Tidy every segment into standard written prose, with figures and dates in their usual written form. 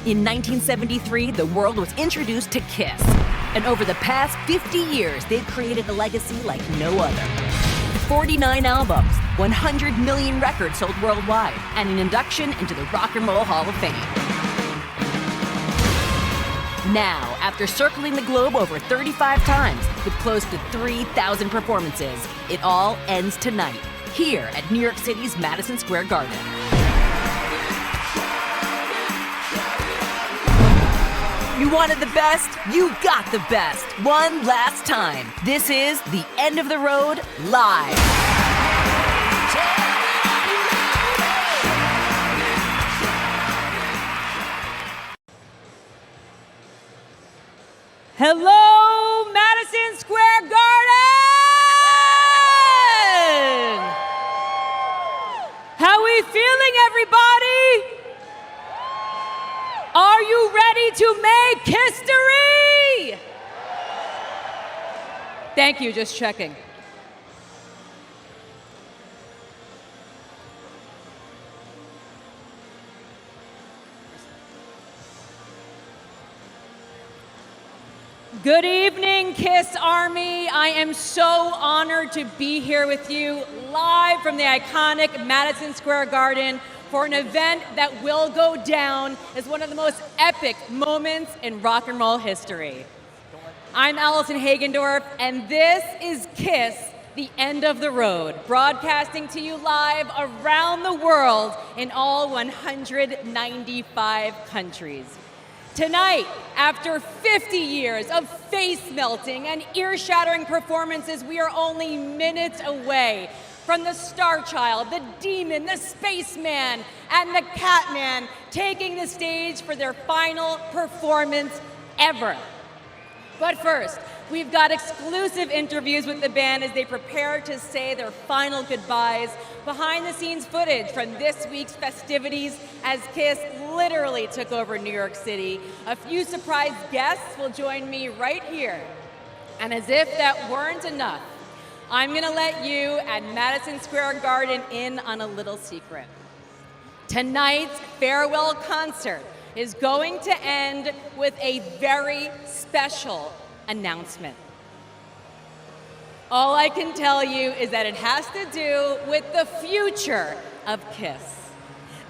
In 1973, the world was introduced to Kiss. And over the past 50 years, they've created a legacy like no other. 49 albums, 100 million records sold worldwide, and an induction into the Rock and Roll Hall of Fame. Now, after circling the globe over 35 times with close to 3,000 performances, it all ends tonight, here at New York City's Madison Square Garden. You wanted the best? You got the best. One last time. This is The End of the Road Live. Hello, Madison Square Garden! How we feeling, everybody? Are you ready to make history? Thank you, just checking. Good evening, Kiss Army. I am so honored to be here with you live from the iconic Madison Square Garden for an event that will go down as one of the most epic moments in rock and roll history. I'm Allison Hagendorf, and this is Kiss, The End of the Road, broadcasting to you live around the world in all 195 countries. Tonight, after 50 years of face-melting and ear-shattering performances, we are only minutes away from the Starchild, the Demon, the Spaceman, and the Catman taking the stage for their final performance ever. But first, we've got exclusive interviews with the band as they prepare to say their final goodbyes, behind-the-scenes footage from this week's festivities as Kiss literally took over New York City. A few surprise guests will join me right here. And as if that weren't enough, I'm going to let you at Madison Square Garden in on a little secret. Tonight's farewell concert is going to end with a very special announcement. All I can tell you is that it has to do with the future of Kiss.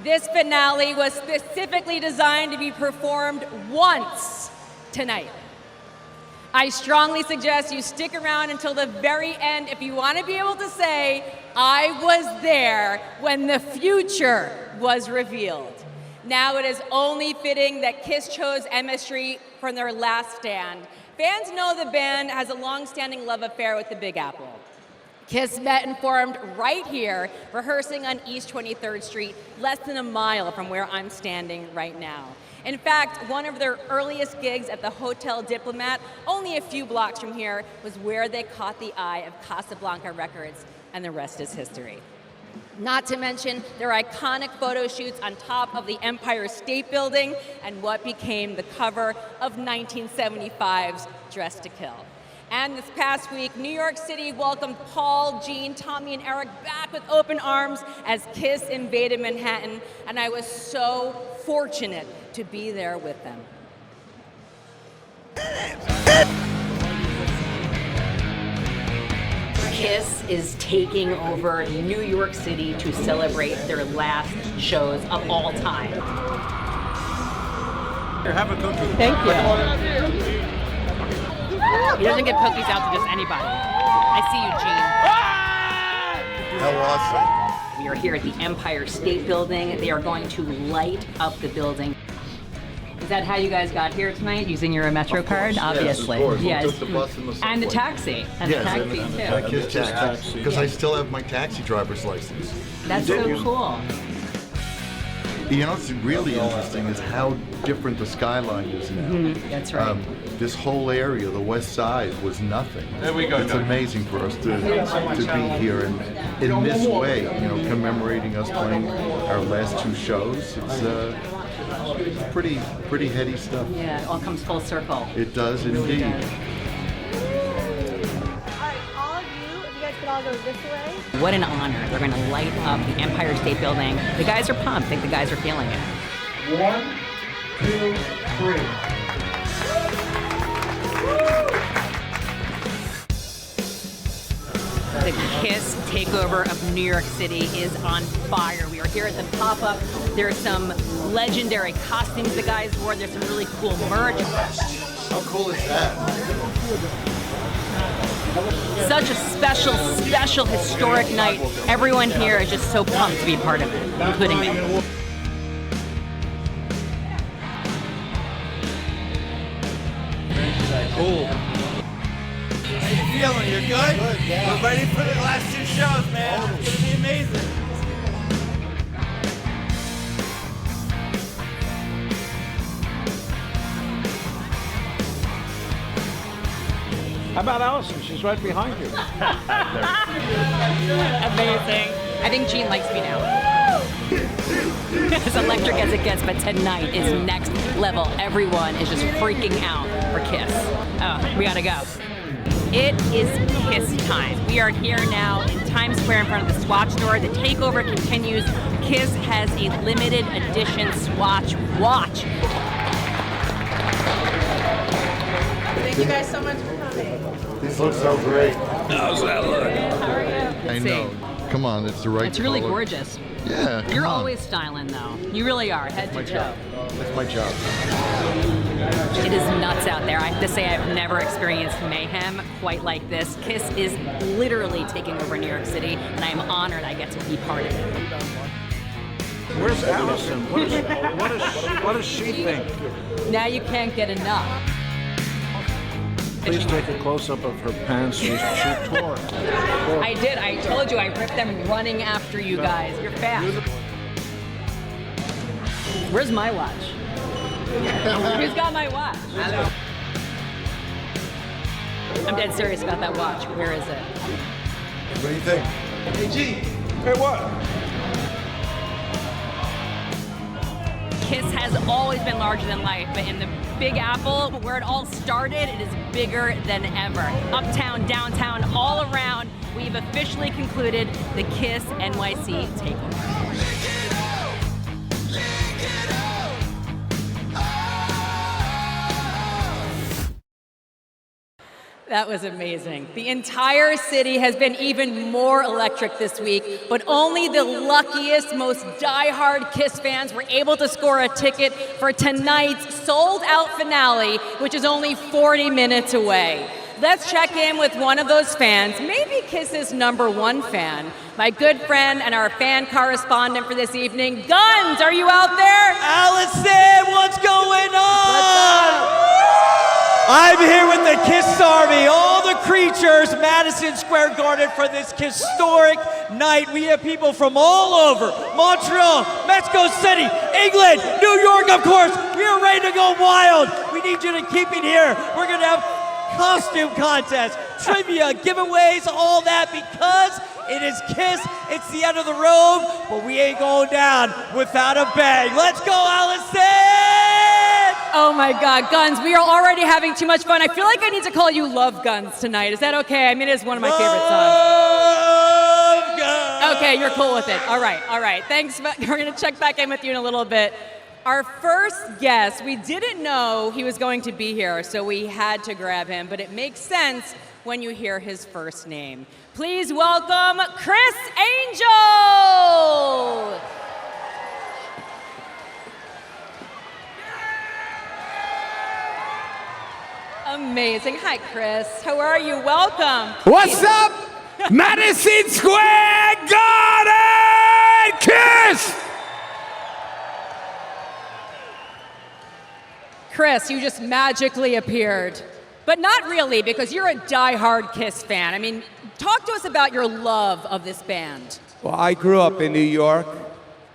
This finale was specifically designed to be performed once tonight. I strongly suggest you stick around until the very end if you want to be able to say, I was there when the future was revealed. Now it is only fitting that Kiss chose MSG from their last stand. Fans know the band has a long-standing love affair with the Big Apple. Kiss met and formed right here, rehearsing on East 23rd Street, less than a mile from where I'm standing right now. In fact, one of their earliest gigs at the Hotel Diplomat, only a few blocks from here, was where they caught the eye of Casablanca Records, and the rest is history. Not to mention their iconic photo shoots on top of the Empire State Building and what became the cover of 1975's Dress to Kill. And this past week, New York City welcomed Paul, Gene, Tommy, and Eric back with open arms as Kiss invaded Manhattan, and I was so fortunate to be there with them. Kiss is taking over New York City to celebrate their last shows of all time. Here, have a cookie. Thank you. He doesn't give cookies out to just anybody. I see you, Gene. How awesome. We are here at the Empire State Building. They are going to light up the building. Is that how you guys got here tonight, using your Metro card? Obviously. Yes, of course. Took the bus and the subway. And the taxi. And yes, the taxi, and too. the Kiss taxi. Because I still have my taxi driver's license. That's so cool. You know what's really interesting is how different the skyline is now. That's right. This whole area, the west side, was nothing. There we go. It's amazing for us to be here and in this way, you know, commemorating us playing our last two shows. It's pretty heady stuff. Yeah, it all comes full circle. It does indeed. All right, all of you, if you guys could all go this way. What an honor. They're going to light up the Empire State Building. The guys are pumped. I think the guys are feeling it. 1, 2, 3. The Kiss takeover of New York City is on fire. We are here at the pop-up. There's some legendary costumes the guys wore. There's some really cool merch. How cool is that? Such a special, historic night. Everyone here is just so pumped to be part of it, including me. Cool. How you feeling? You're good? We're ready for the last 2 shows, man. It's gonna be amazing. How about Allison? She's right behind you. Amazing. I think Gene likes me now. As electric as it gets, but tonight is next level. Everyone is just freaking out for Kiss. Oh, we gotta go. It is Kiss time. We are here now in Times Square in front of the Swatch store. The takeover continues. Kiss has a limited edition Swatch watch. Thank you guys so much for coming. These look so great. How's that look? How are you? I know. Come on, it's the right It's really color. gorgeous. Yeah, come You're on. always styling, though. You really are, head to my toe. job. That's my job. It is nuts out there. I have to say I've never experienced mayhem quite like this. Kiss is literally taking over New York City, and I am honored I get to be part of it. Where's Allison? What does she think? Now you can't get enough. Please take a close-up of her pants. She tore. I did. I told you I ripped them running after you guys. You're fast. Where's my watch? Who's got my watch? I'm dead serious about that watch. Where is it? What do you think? Hey, G. Hey, what? Kiss has always been larger than life, but in the Big Apple, where it all started, it is bigger than ever. Uptown, downtown, all around, we've officially concluded the Kiss NYC takeover. That was amazing. The entire city has been even more electric this week, but only the luckiest, most die-hard Kiss fans were able to score a ticket for tonight's sold-out finale, which is only 40 minutes away. Let's check in with one of those fans, maybe Kiss's #1 fan, my good friend and our fan correspondent for this evening, Guns. Are you out there? Allison, what's going on? I'm here with the Kiss Army, all the creatures, Madison Square Garden for this historic night. We have people from all over, Montreal, Mexico City, England, New York, of course. We are ready to go wild. We need you to keep it here. We're gonna have costume contests, trivia, giveaways, all that, because it is Kiss. It's the end of the road, but we ain't going down without a bang. Let's go, Allison! Oh my God, Guns, we are already having too much fun. I feel like I need to call you Love Guns tonight. Is that okay? I mean, it is one of my favorite songs. Love Guns! Okay, you're cool with it. All right. Thanks. We're gonna check back in with you in a little bit. Our first guest, we didn't know he was going to be here, so we had to grab him, but it makes sense when you hear his first name. Please welcome Chris Angel! Amazing. Hi, Chris. How are you? Welcome. What's up, Madison Square Garden? Kiss! Chris, you just magically appeared. But not really, because you're a die-hard Kiss fan. I mean, talk to us about your love of this band. Well, I grew up in New York,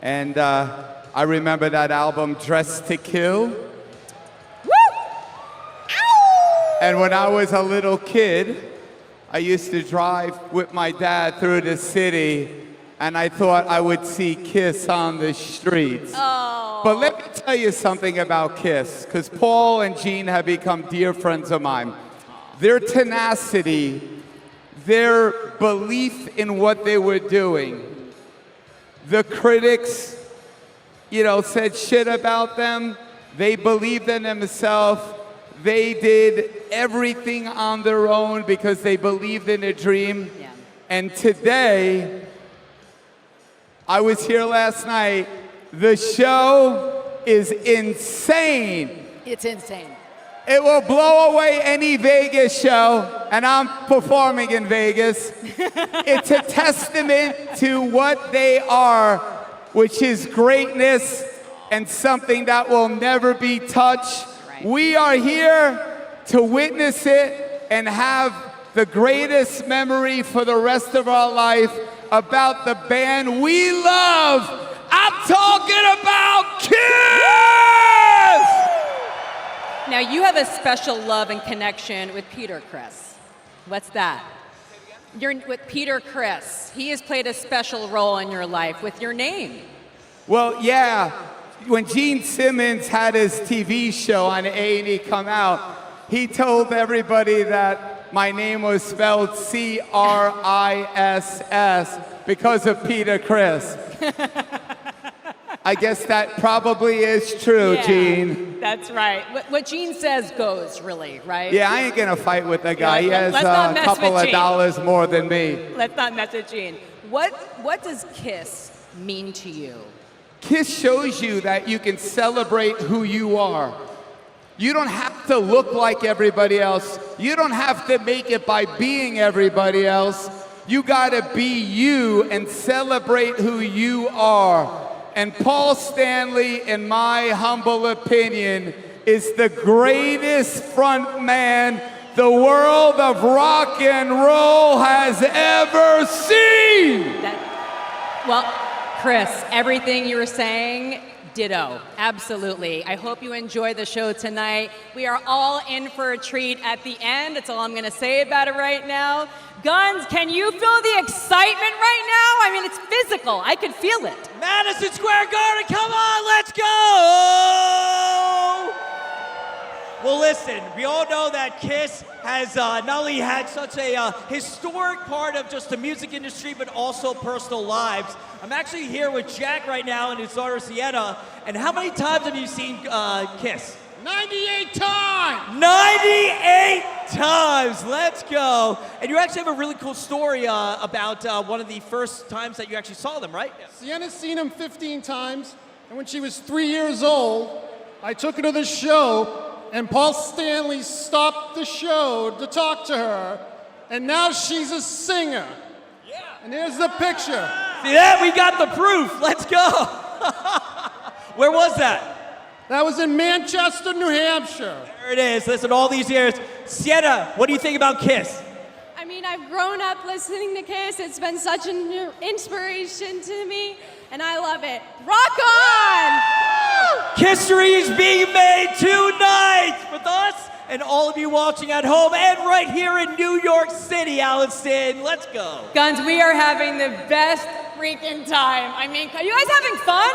and I remember that album, Dressed to Kill. And when I was a little kid, I used to drive with my dad through the city, and I thought I would see Kiss on the streets. Oh. But let me tell you something about Kiss, because Paul and Gene have become dear friends of mine. Their tenacity, their belief in what they were doing. The critics, said shit about them. They believed in themselves. They did everything on their own because they believed in a dream. Yeah. And today, I was here last night. The show is insane. It's insane. It will blow away any Vegas show, and I'm performing in Vegas. It's a testament to what they are, which is greatness and something that will never be touched. Right. We are here to witness it and have the greatest memory for the rest of our life about the band we love. I'm talking about Kiss! Now, you have a special love and connection with Peter Criss. What's that? You're with Peter Criss. He has played a special role in your life with your name. Well, yeah. When Gene Simmons had his TV show on A&E come out, he told everybody that my name was spelled Criss because of Peter Criss. I guess that probably is true, Yeah, Gene. That's right. What Gene says goes, really, right? Yeah, I ain't gonna fight with the guy. He has Let's not a mess couple with of Gene. dollars more than me. Let's not mess with Gene. What does Kiss mean to you? Kiss shows you that you can celebrate who you are. You don't have to look like everybody else. You don't have to make it by being everybody else. You gotta be you and celebrate who you are. And Paul Stanley, in my humble opinion, is the greatest front man the world of rock and roll has ever seen. Well, Chris, everything you were saying, ditto. Absolutely. I hope you enjoy the show tonight. We are all in for a treat at the end. That's all I'm going to say about it right now. Guns, can you feel the excitement right now? I mean, it's physical. I can feel it. Madison Square Garden, come on, let's go! Well, listen, we all know that Kiss has not only had such a historic part of just the music industry, but also personal lives. I'm actually here with Jack right now and his daughter Sienna. And how many times have you seen Kiss? 98 times! 98 times! Let's go. And you actually have a really cool story about one of the first times that you actually saw them, right? Sienna's seen him 15 times, and when she was 3 years old, I took her to the show, and Paul Stanley stopped the show to talk to her, and now she's a singer. Yeah. And here's the picture. See that? We got the proof. Let's go. Where was that? That was in Manchester, New Hampshire. There it is. Listen, all these years. Sienna, what do you think about Kiss? I mean, I've grown up listening to Kiss. It's been such an inspiration to me, and I love it. Rock on! History is being made tonight with us and all of you watching at home and right here in New York City, Allison. Let's go. Guns, we are having the best freaking time. I mean, are you guys having fun?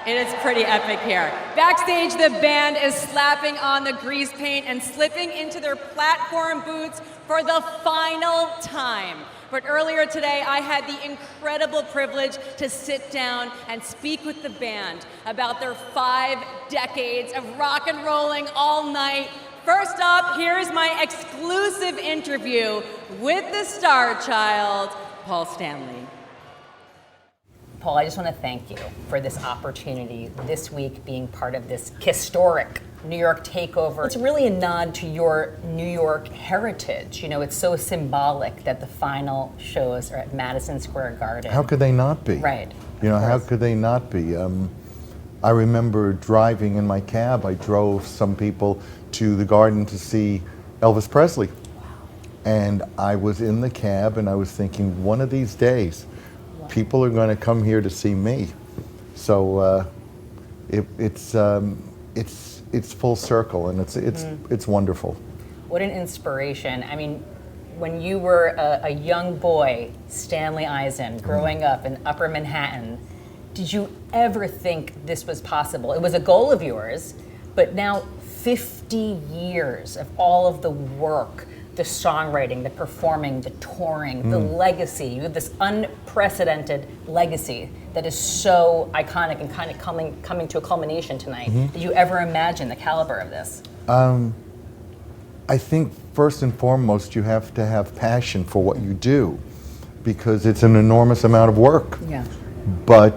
It is pretty epic here. Backstage, the band is slapping on the grease paint and slipping into their platform boots for the final time. But earlier today, I had the incredible privilege to sit down and speak with the band about their 5 decades of rock and rolling all night. First up, here's my exclusive interview with the Starchild, Paul Stanley. Paul, I just want to thank you for this opportunity this week being part of this historic New York takeover. It's really a nod to your New York heritage. You know, it's so symbolic that the final shows are at Madison Square Garden. How could they not be? Right. You know, how could they not be? I remember driving in my cab. I drove some people to the Garden to see Elvis Presley. And I was in the cab and I was thinking, one of these days, people are going to come here to see me. So it's full circle, and it's wonderful. What an inspiration. I mean, when you were a young boy, Stanley Eisen, growing up in Upper Manhattan, did you ever think this was possible? It was a goal of yours, but now 50 years of all of the work the songwriting, the performing, the touring, the legacy. You have this unprecedented legacy that is so iconic and kind of coming to a culmination tonight. Did you ever imagine the caliber of this? I think first and foremost you have to have passion for what you do, because it's an enormous amount of work. Yeah. But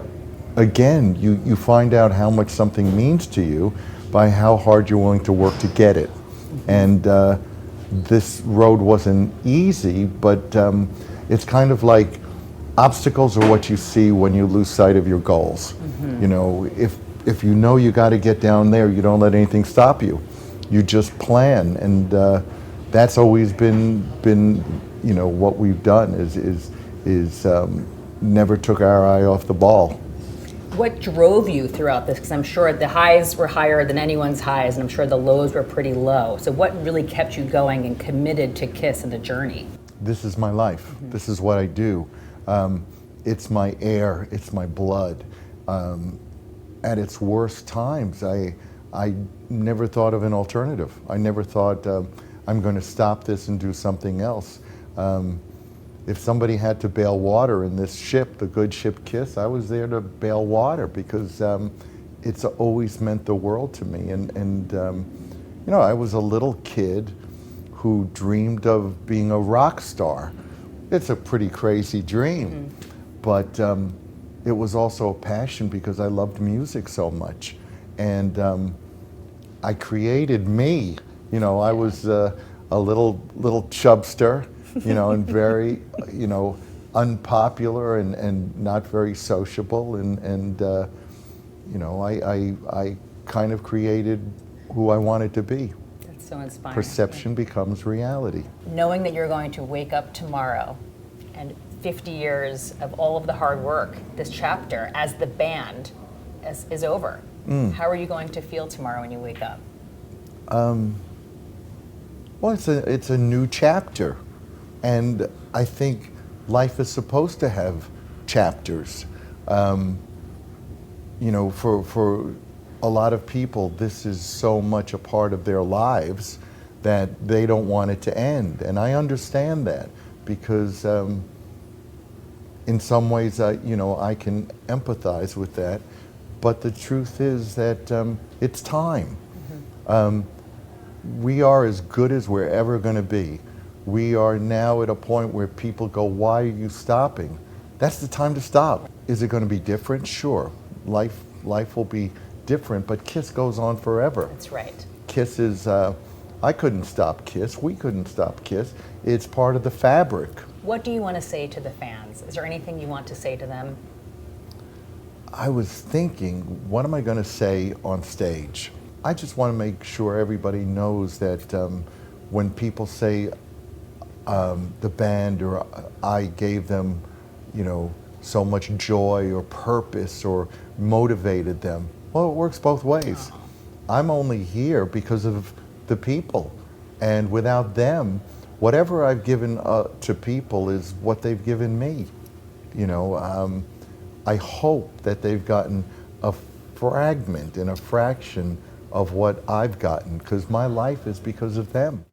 again, you find out how much something means to you by how hard you're willing to work to get it. And this road wasn't easy, but it's kind of like obstacles are what you see when you lose sight of your goals. You know, if you know you got to get down there, you don't let anything stop you. You just plan, and that's always been you know what we've done is never took our eye off the ball. What drove you throughout this? Because I'm sure the highs were higher than anyone's highs, and I'm sure the lows were pretty low. So what really kept you going and committed to KISS and the journey? This is my life. This is what I do. It's my air. It's my blood. At its worst times, I never thought of an alternative. I never thought I'm going to stop this and do something else. If somebody had to bail water in this ship, the good ship KISS, I was there to bail water because it's always meant the world to me. And you know, I was a little kid who dreamed of being a rock star. It's a pretty crazy dream, but it was also a passion because I loved music so much. And I created me. You know, I was a little chubster, you know, and very, you know, unpopular and not very sociable, and you know, I kind of created who I wanted to be. That's so inspiring. Perception becomes reality. Knowing that you're going to wake up tomorrow and 50 years of all of the hard work, this chapter as the band is over. How are you going to feel tomorrow when you wake up? Well, it's a new chapter, and I think life is supposed to have chapters. You know, for a lot of people, this is so much a part of their lives that they don't want it to end, and I understand that because in some ways, you know, I can empathize with that. But the truth is that it's time. We are as good as we're ever going to be. We are now at a point where people go, why are you stopping? That's the time to stop. Is it going to be different? Sure. Life will be different, but KISS goes on forever. That's right. KISS is, I couldn't stop KISS. We couldn't stop KISS. It's part of the fabric. What do you want to say to the fans? Is there anything you want to say to them? I was thinking, what am I going to say on stage? I just want to make sure everybody knows that when people say the band or I gave them, you know, so much joy or purpose or motivated them, well, it works both ways. I'm only here because of the people, and without them, whatever I've given to people is what they've given me. You know, I hope that they've gotten a fragment and a fraction of what I've gotten, because my life is because of them.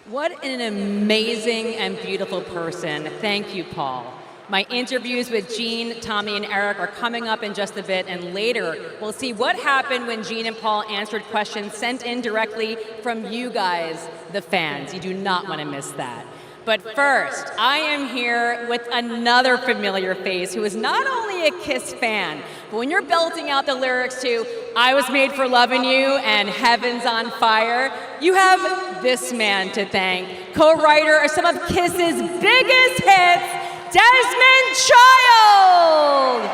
What an amazing and beautiful person. Thank you, Paul. My interviews with Gene, Tommy, and Eric are coming up in just a bit, and later we'll see what happened when Gene and Paul answered questions sent in directly from you guys, the fans. You do not want to miss that. But first, I am here with another familiar face who is not only a KISS fan, but when you're belting out the lyrics to I Was Made for Lovin' You and Heaven's on Fire, you have this man to thank, co-writer of some of KISS's biggest hits, Desmond Child!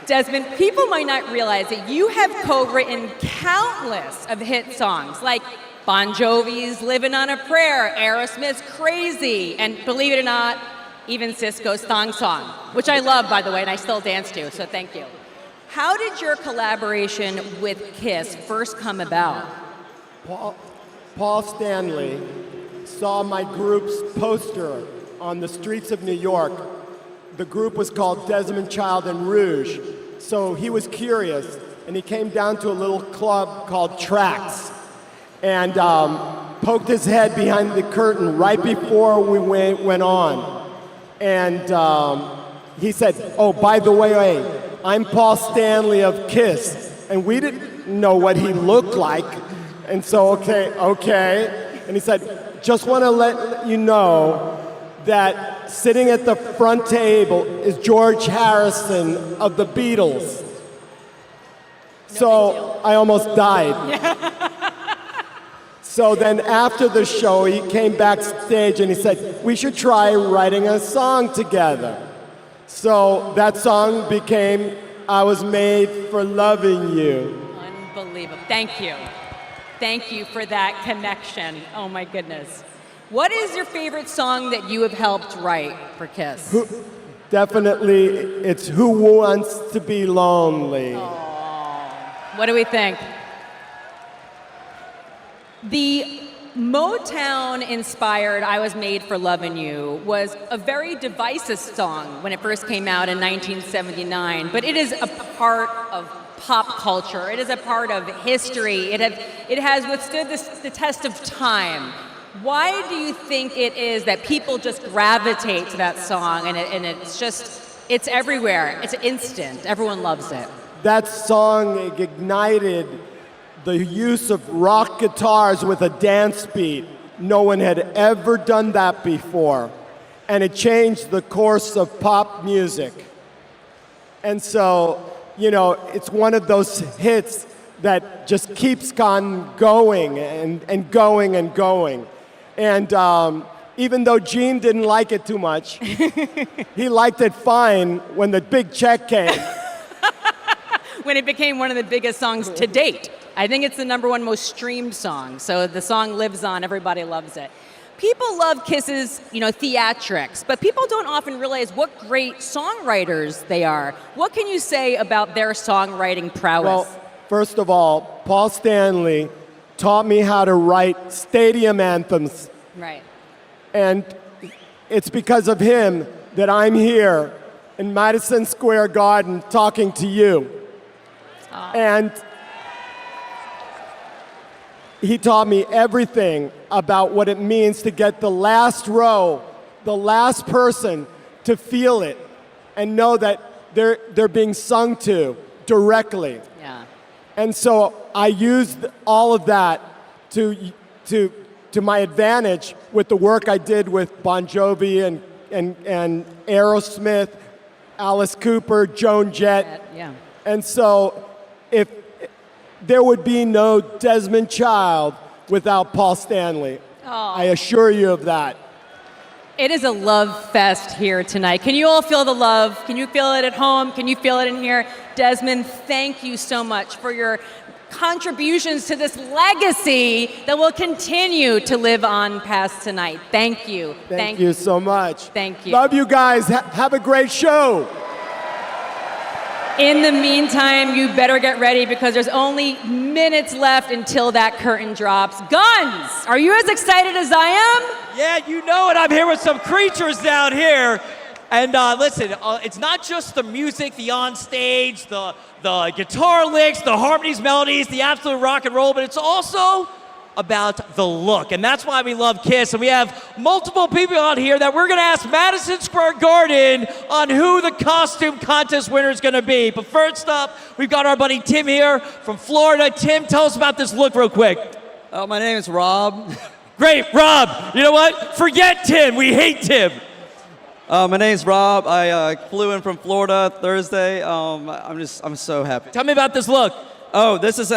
Desmond, people might not realize that you have co-written countless of hit songs like Bon Jovi's Livin' on a Prayer, Aerosmith's Crazy, and believe it or not, even Sisqó's Thong Song, which I love, by the way, and I still dance to, so thank you. How did your collaboration with KISS first come about? Paul Stanley saw my group's poster on the streets of New York. The group was called Desmond Child and Rouge, so he was curious. and he came down to a little club called Tracks and poked his head behind the curtain right before we went on. And he said, "Oh, by the way, I'm Paul Stanley of Kiss." And we didn't know what he looked like. And so, okay. And he said, "Just want to let you know that sitting at the front table is George Harrison of the Beatles." So I almost died. So then after the show, he came backstage and he said, "We should try writing a song together." So that song became "I Was Made for Loving You." Unbelievable. Thank you. Thank you for that connection. Oh my goodness. What is your favorite song that you have helped write for Kiss? Definitely, it's "Who Wants to Be Lonely." What do we think? The Motown-inspired "I Was Made for Lovin' You" was a very divisive song when it first came out in 1979, but it is a part of pop culture. It is a part of history. It has withstood the test of time. Why do you think it is that people just gravitate to that song and it's everywhere? It's instant. Everyone loves it. That song ignited the use of rock guitars with a dance beat. No one had ever done that before. And it changed the course of pop music. And so, it's one of those hits that just keeps on going and going and going. And even though Gene didn't like it too much, he liked it fine when the big check came. When it became one of the biggest songs to date. I think it's the #1 most streamed song. So the song lives on. Everybody loves it. People love Kiss's, theatrics, but people don't often realize what great songwriters they are. What can you say about their songwriting prowess? Well, first of all, Paul Stanley taught me how to write stadium anthems. Right. And it's because of him that I'm here in Madison Square Garden talking to you. And he taught me everything about what it means to get the last row, the last person to feel it and know that they're being sung to directly. Yeah. And so I used all of that to my advantage with the work I did with Bon Jovi and Aerosmith, Alice Cooper, Joan Jett. Yeah. And so if there would be no Desmond Child without Paul Stanley. I assure you of that. It is a love fest here tonight. Can you all feel the love? Can you feel it at home? Can you feel it in here? Desmond, thank you so much for your contributions to this legacy that will continue to live on past tonight. Thank you. Thank you so much. Thank you. Love you guys. Have a great show. In the meantime, you better get ready because there's only minutes left until that curtain drops. Guns, are you as excited as I am? Yeah, you know it. I'm here with some creatures down here. And listen, it's not just the music, the on stage, the guitar licks, the harmonies, melodies, the absolute rock and roll, but it's also about the look. And that's why we love Kiss. And we have multiple people on here that we're going to ask Madison Square Garden on who the costume contest winner is going to be. But first up, we've got our buddy Tim here from Florida. Tim, tell us about this look real quick. My name is Rob. Great, Rob. You know what? Forget Tim. We hate Tim. My name's Rob. I flew in from Florida Thursday. I'm so happy. Tell me about this look. Oh, this is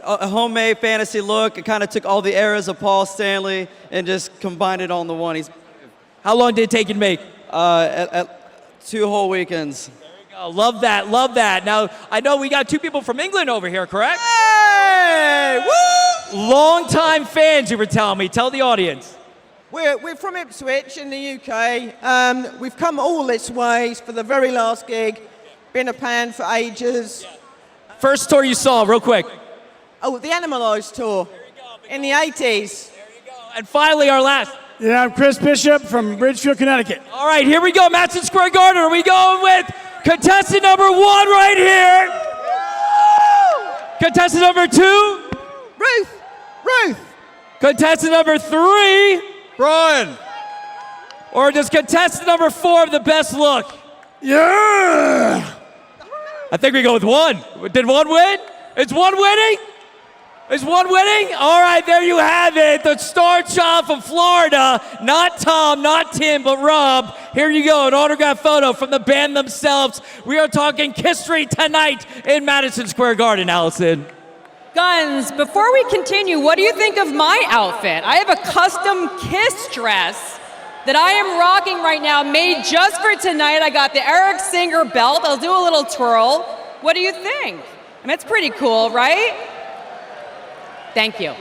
a homemade fantasy look. It kind of took all the eras of Paul Stanley and just combined it on the one. How long did it take you to make? At 2 whole weekends. There you go. Love that. Love that. Now, I know we got 2 people from England over here, correct? Hey! Woo! Long-time fans, you were telling me. Tell the audience. We're from Ipswich in the UK. We've come all this way for the very last gig. Been a fan for ages. First tour you saw, real quick. Oh, the Animalised tour in the 80s. There you go. And finally, our last. Yeah, I'm Chris Bishop from Bridgefield, Connecticut. All right, here we go. Madison Square Garden. Are we going with contestant number 1 right here? Contestant number 2. Ruth. Contestant number 3. Brian. Or does contestant number 4 have the best look? Yeah! I think we go with 1. Did 1 win? Is 1 winning? Is 1 winning? All right, there you have it. The star child from Florida. Not Tom, not Tim, but Rob. Here you go, an autographed photo from the band themselves. We are talking Kiss Street tonight in Madison Square Garden, Allison. Guns, before we continue, what do you think of my outfit? I have a custom Kiss dress that I am rocking right now, made just for tonight. I got the Eric Singer belt. I'll do a little twirl. What do you think? I mean, it's pretty cool, right? Thank you.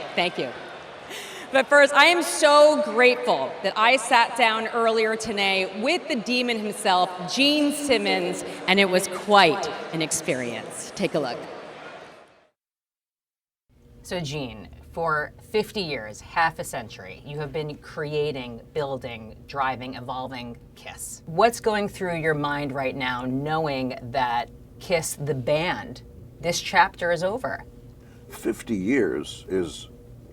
But first, I am so grateful that I sat down earlier today with the demon himself, Gene Simmons, and it was quite an experience. Take a look. So Gene, for 50 years, half a century, you have been creating, building, driving, evolving Kiss. What's going through your mind right now knowing that Kiss, the band, this chapter is over? 50 years is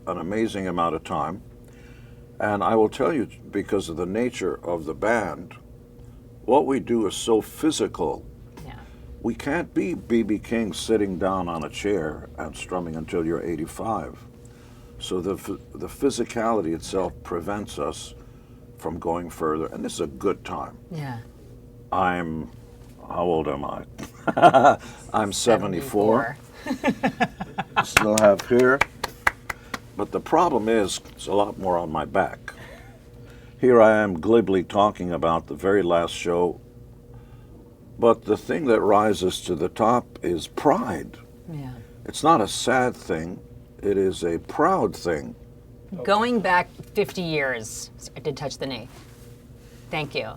an amazing amount of time. And I will tell you, because of the nature of the band, what we do is so physical. Yeah. We can't be B.B. King sitting down on a chair and strumming until you're 85. So the physicality itself prevents us from going further. And this is a good time. Yeah. How old am I? I'm 74. Still have hair. But the problem is, it's a lot more on my back. Here I am glibly talking about the very last show. But the thing that rises to the top is pride. Yeah. It's not a sad thing. It is a proud thing. Going back 50 years, I did touch the knee. Thank you.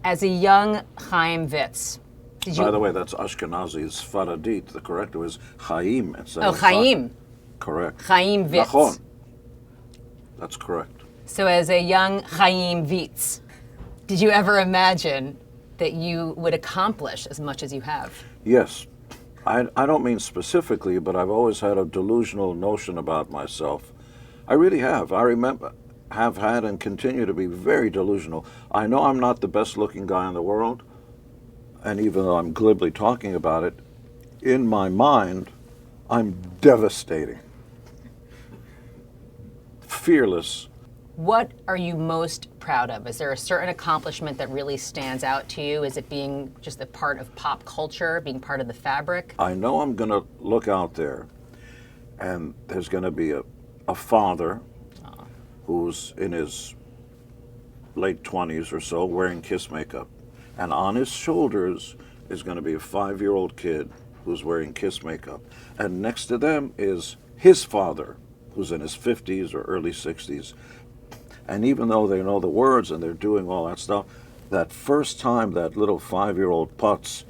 As a young Chaim Witz, did you... By the way, that's Ashkenazi's Faradit. The correct was Chaim. Chaim. Correct. Chaim Witz. Nachon. That's correct. So as a young Chaim Witz, did you ever imagine that you would accomplish as much as you have? Yes. I don't mean specifically, but I've always had a delusional notion about myself. I really have. I have had and continue to be very delusional. I know I'm not the best looking guy in the world, and even though I'm glibly talking about it, in my mind, I'm devastating. Fearless. What are you most proud of? Is there a certain accomplishment that really stands out to you? Is it being just a part of pop culture, being part of the fabric? I know I'm going to look out there, and there's going to be a father who's in his late 20s or so wearing Kiss makeup. And on his shoulders is going to be a 5-year-old kid who's wearing Kiss makeup. And next to them is his father, who's in his 50s or early 60s. And even though they know the words and they're doing all that stuff, that first time that little 5-year-old putz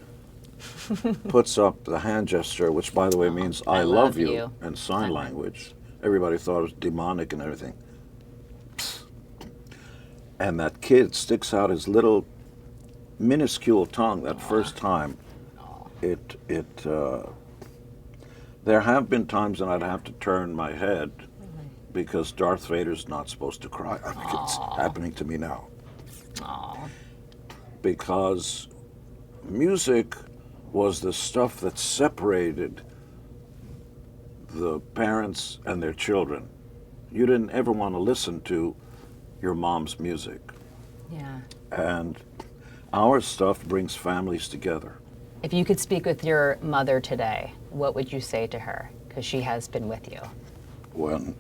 puts up the hand gesture, which by the way means I love you in sign language. Everybody thought it was demonic and everything. And that kid sticks out his little minuscule tongue that first time. There have been times when I'd have to turn my head because Darth Vader's not supposed to cry. I think it's happening to me now. Because music was the stuff that separated the parents and their children. You didn't ever want to listen to your mom's music. Yeah. And our stuff brings families together. If you could speak with your mother today, what would you say to her? Because she has been with you. When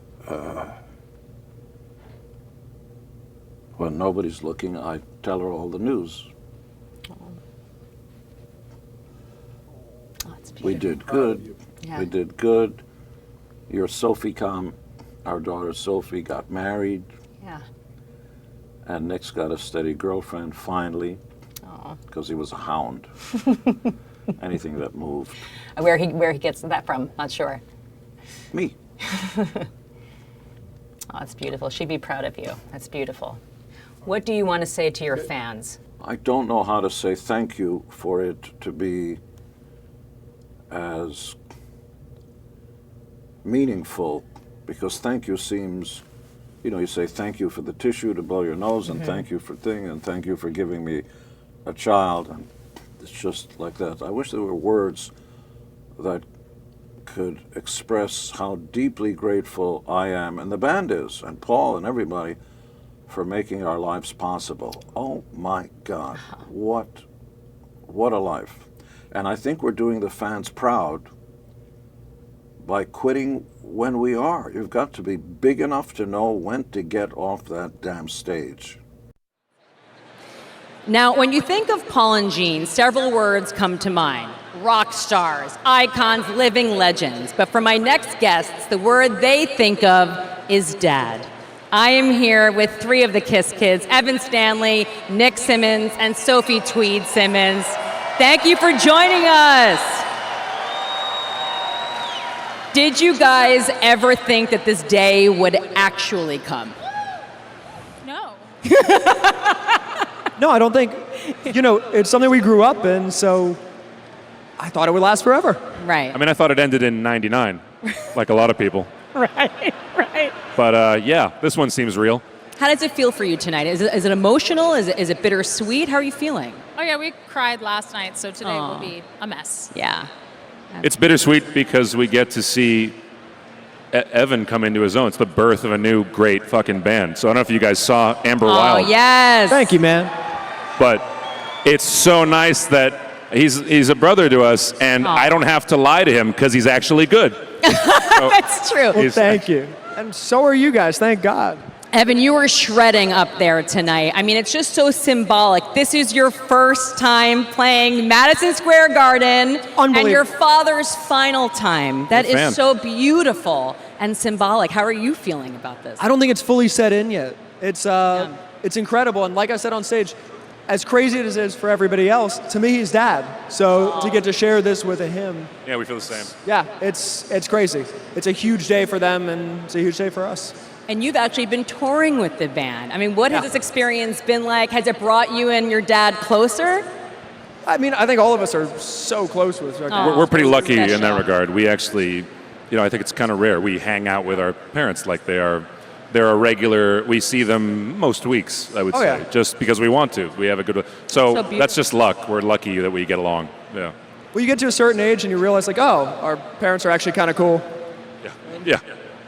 nobody's looking, I tell her all the news. We did good. Yeah. We did good. Your Sophie our daughter Sophie got married. Yeah. And Nick's got a steady girlfriend finally. Because he was a hound. Anything that moved. Where he gets that from, not sure. Me. Oh, that's beautiful. She'd be proud of you. That's beautiful. What do you want to say to your fans? I don't know how to say thank you for it to be as meaningful, because thank you seems, you say thank you for the tissue to blow your nose, and thank you for thing, and thank you for giving me a child, and it's just like that. I wish there were words that could express how deeply grateful I am, and the band is, and Paul and everybody, for making our lives possible. Oh my God, what a life. And I think we're doing the fans proud by quitting when we are. You've got to be big enough to know when to get off that damn stage. Now, when you think of Paul and Gene, several words come to mind. Rock stars, icons, living legends. But for my next guests, the word they think of is dad. I am here with 3 of the Kiss kids, Evan Stanley, Nick Simmons, and Sophie Tweed Simmons. Thank you for joining us. Did you guys ever think that this day would actually come? No. No, I don't think, it's something we grew up in, so I thought it would last forever. Right. I mean, I thought it ended in 99, like a lot of people. Right. But yeah, this one seems real. How does it feel for you tonight? Is it emotional? Is it bittersweet? How are you feeling? Oh yeah, we cried last night, so today will be a mess. Yeah. It's bittersweet because we get to see Evan come into his own. It's the birth of a new great fucking band. So I don't know if you guys saw Amber Wild. Oh, yes. Thank you, man. But it's so nice that he's a brother to us, and I don't have to lie to him because he's actually good. That's true. Well, thank you. And so are you guys, thank God. Evan, you were shredding up there tonight. I mean, it's just so symbolic. This is your first time playing Madison Square Garden and your father's final time. That is so beautiful and symbolic. How are you feeling about this? I don't think it's fully set in yet. It's incredible. And like I said on stage, as crazy as it is for everybody else, to me, he's dad. So to get to share this with him. Yeah, we feel the same. Yeah, it's crazy. It's a huge day for them, and it's a huge day for us. And you've actually been touring with the band. I mean, what has this experience been like? Has it brought you and your dad closer? I mean, I think all of us are so close with each other. We're pretty lucky in that regard. We actually, I think it's kind of rare. We hang out with our parents like they're a regular, we see them most weeks, I would say, just because we want to. We have a good, so that's just luck. We're lucky that we get along, yeah. Well, you get to a certain age and you realize our parents are actually kind of cool. Yeah.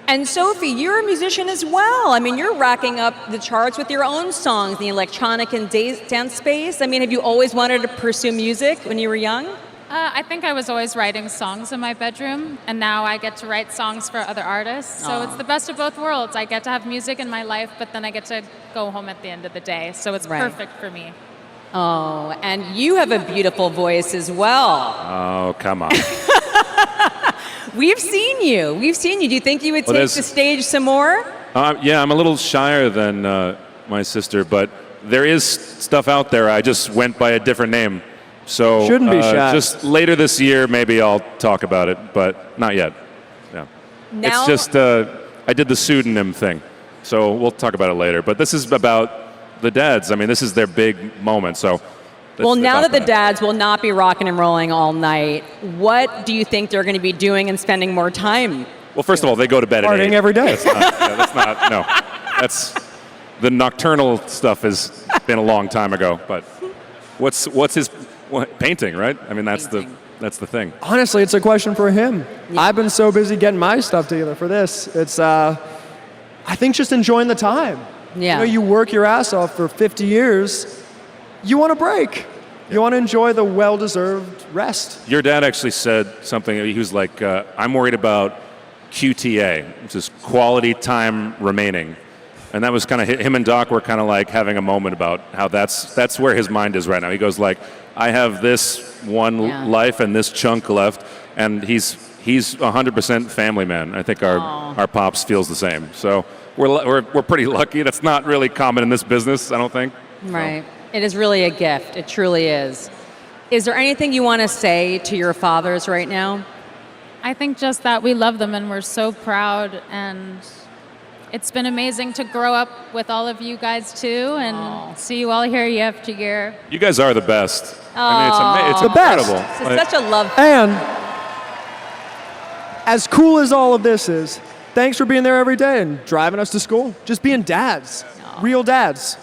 And Sophie, you're a musician as well. I mean, you're racking up the charts with your own songs in the electronic and dance space. I mean, have you always wanted to pursue music when you were young? I think I was always writing songs in my bedroom, and now I get to write songs for other artists. So it's the best of both worlds. I get to have music in my life, but then I get to go home at the end of the day. So it's perfect for me. Oh, and you have a beautiful voice as well. Oh, come on. We've seen you. Do you think you would take the stage some more? Yeah, I'm a little shyer than my sister, but there is stuff out there. I just went by a different name. So shouldn't be shy. Just later this year, maybe I'll talk about it, but not yet. Yeah. Now, it's just I did the pseudonym thing, so we'll talk about it later. But this is about the dads. I mean, this is their big moment. So. Well, now that the dads will not be rocking and rolling all night, what do you think they're going to be doing and spending more time? Well, first of all, they go to bed at 8. Partying every day. That's the nocturnal stuff has been a long time ago. But what's his painting, right? I mean, that's the thing. Honestly, it's a question for him. Yeah. I've been so busy getting my stuff together for this. It's, I think, just enjoying the time. Yeah. You work your ass off for 50 years. You want a break. You want to enjoy the well-deserved rest. Your dad actually said something. He was like, I'm worried about QTA, which is quality time remaining. And that was kind of, him and Doc were kind of like having a moment about how that's where his mind is right now. He goes like, I have this one life and this chunk left, and he's 100% family man. I think our pops feels the same. So we're pretty lucky. That's not really common in this business, I don't think. Right. So. It is really a gift. It truly is. Is there anything you want to say to your fathers right now? I think just that we love them and we're so proud, and it's been amazing to grow up with all of you guys too and see you all here year after year. You guys are the best. Oh, I mean, it's the incredible. It's such a love. And as cool as all of this is, thanks for being there every day and driving us to school. Just being dads, real dads.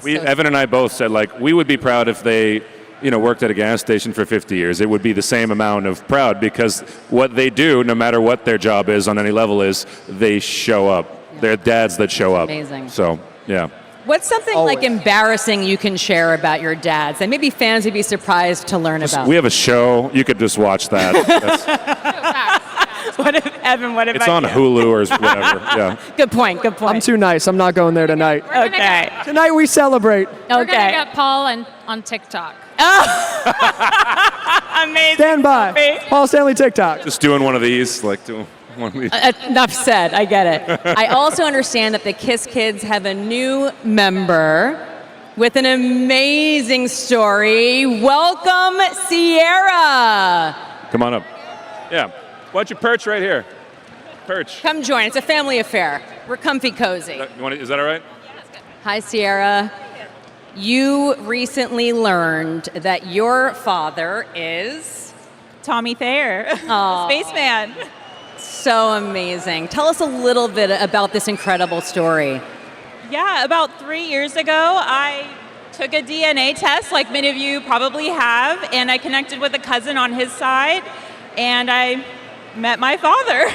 Evan and I both said, like, we would be proud if they, worked at a gas station for 50 years. It would be the same amount of proud because what they do, no matter what their job is on any level is, they show up. They're dads that show up. Amazing. So, yeah. What's something like embarrassing you can share about your dads that maybe fans would be surprised to learn about? We have a show. You could just watch that. What if It's on Hulu or whatever. Yeah. Good point. I'm too nice. I'm not going there tonight. Okay. Tonight we celebrate. We're going to get Paul on TikTok. Amazing. Stand by. Paul Stanley TikTok. Just doing one of these, like doing one of these. Enough said. I get it. I also understand that the Kiss Kids have a new member with an amazing story. Welcome, Sierra. Come on up. Yeah. Why don't you perch right here? Perch. Come join. It's a family affair. We're comfy cozy. Is that all right? Hi, Sierra. You recently learned that your father is Tommy Thayer, Spaceman. So amazing. Tell us a little bit about this incredible story. Yeah, about 3 years ago, I took a DNA test, like many of you probably have, and I connected with a cousin on his side, and I met my father.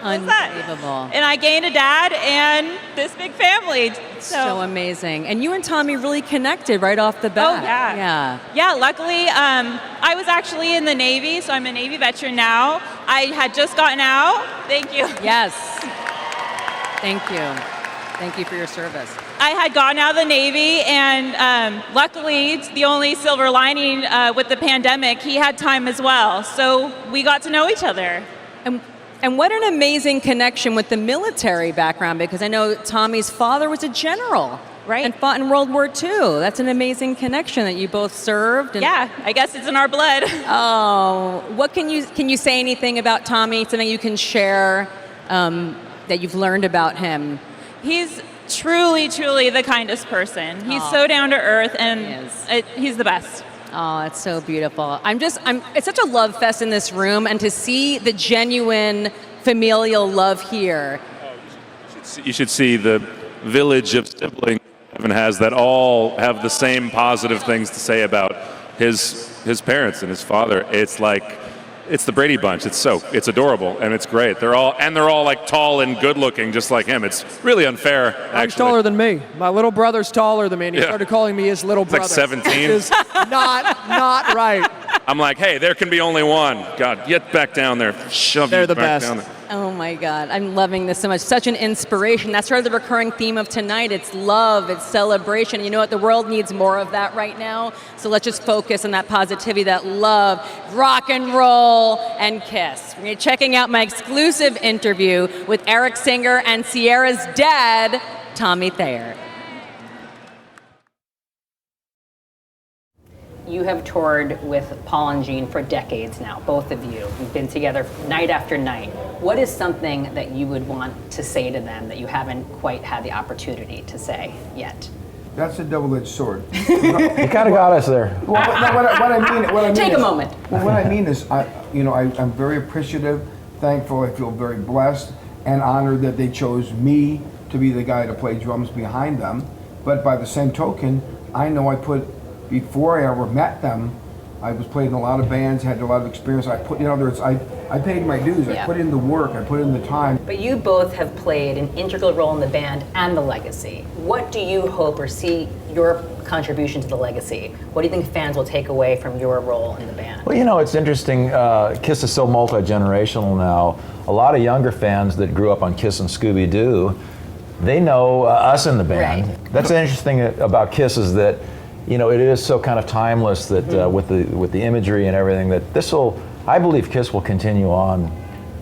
Unbelievable. And I gained a dad and this big family. So amazing. And you and Tommy really connected right off the bat. Oh, yeah. Yeah, luckily, I was actually in the Navy, so I'm a Navy veteran now. I had just gotten out. Thank you. Yes. Thank you. Thank you for your service. I had gotten out of the Navy, and luckily, the only silver lining with the pandemic, he had time as well. So we got to know each other. And what an amazing connection with the military background, because I know Tommy's father was a general, right? And fought in World War II. That's an amazing connection that you both served. Yeah, I guess it's in our blood. Oh, what can you say anything about Tommy? Something you can share that you've learned about him? He's truly, truly the kindest person. He's so down to earth, and he's the best. Oh, it's so beautiful. It's such a love fest in this room, and to see the genuine familial love here. You should see the village of siblings Evan has that all have the same positive things to say about his parents and his father. It's like, it's the Brady Bunch. It's adorable, and it's great. They're all like tall and good looking, just like him. It's really unfair, actually. He's taller than me. My little brother's taller than me, and he started calling me his little brother. Like 17. Which is not right. I'm like, hey, there can be only one. God, get back down there. Shove They're you the back best. down there. Oh my God, I'm loving this so much. Such an inspiration. That's sort of the recurring theme of tonight. It's love, it's celebration. You know what? The world needs more of that right now. So let's just focus on that positivity, that love, rock and roll, and Kiss. We're checking out my exclusive interview with Eric Singer and Sierra's dad, Tommy Thayer. You have toured with Paul and Gene for decades now, both of you. You've been together night after night. What is something that you would want to say to them that you haven't quite had the opportunity to say yet? That's a double-edged sword. You kind of got us there. Well, what I mean Take is, a moment. Well, what I mean is, I'm very appreciative, thankful. I feel very blessed and honored that they chose me to be the guy to play drums behind them. But by the same token, I know before I ever met them, I was playing in a lot of bands, had a lot of experience. I paid my dues. Yeah. I put in the work. I put in the time. But you both have played an integral role in the band and the legacy. What do you hope or see your contribution to the legacy? What do you think fans will take away from your role in the band? Well, it's interesting. Kiss is so multi-generational now. A lot of younger fans that grew up on Kiss and Scooby-Doo, they know us in the band. Right. That's the interesting thing about Kiss is that it is so kind of timeless that with the imagery and everything that I believe Kiss will continue on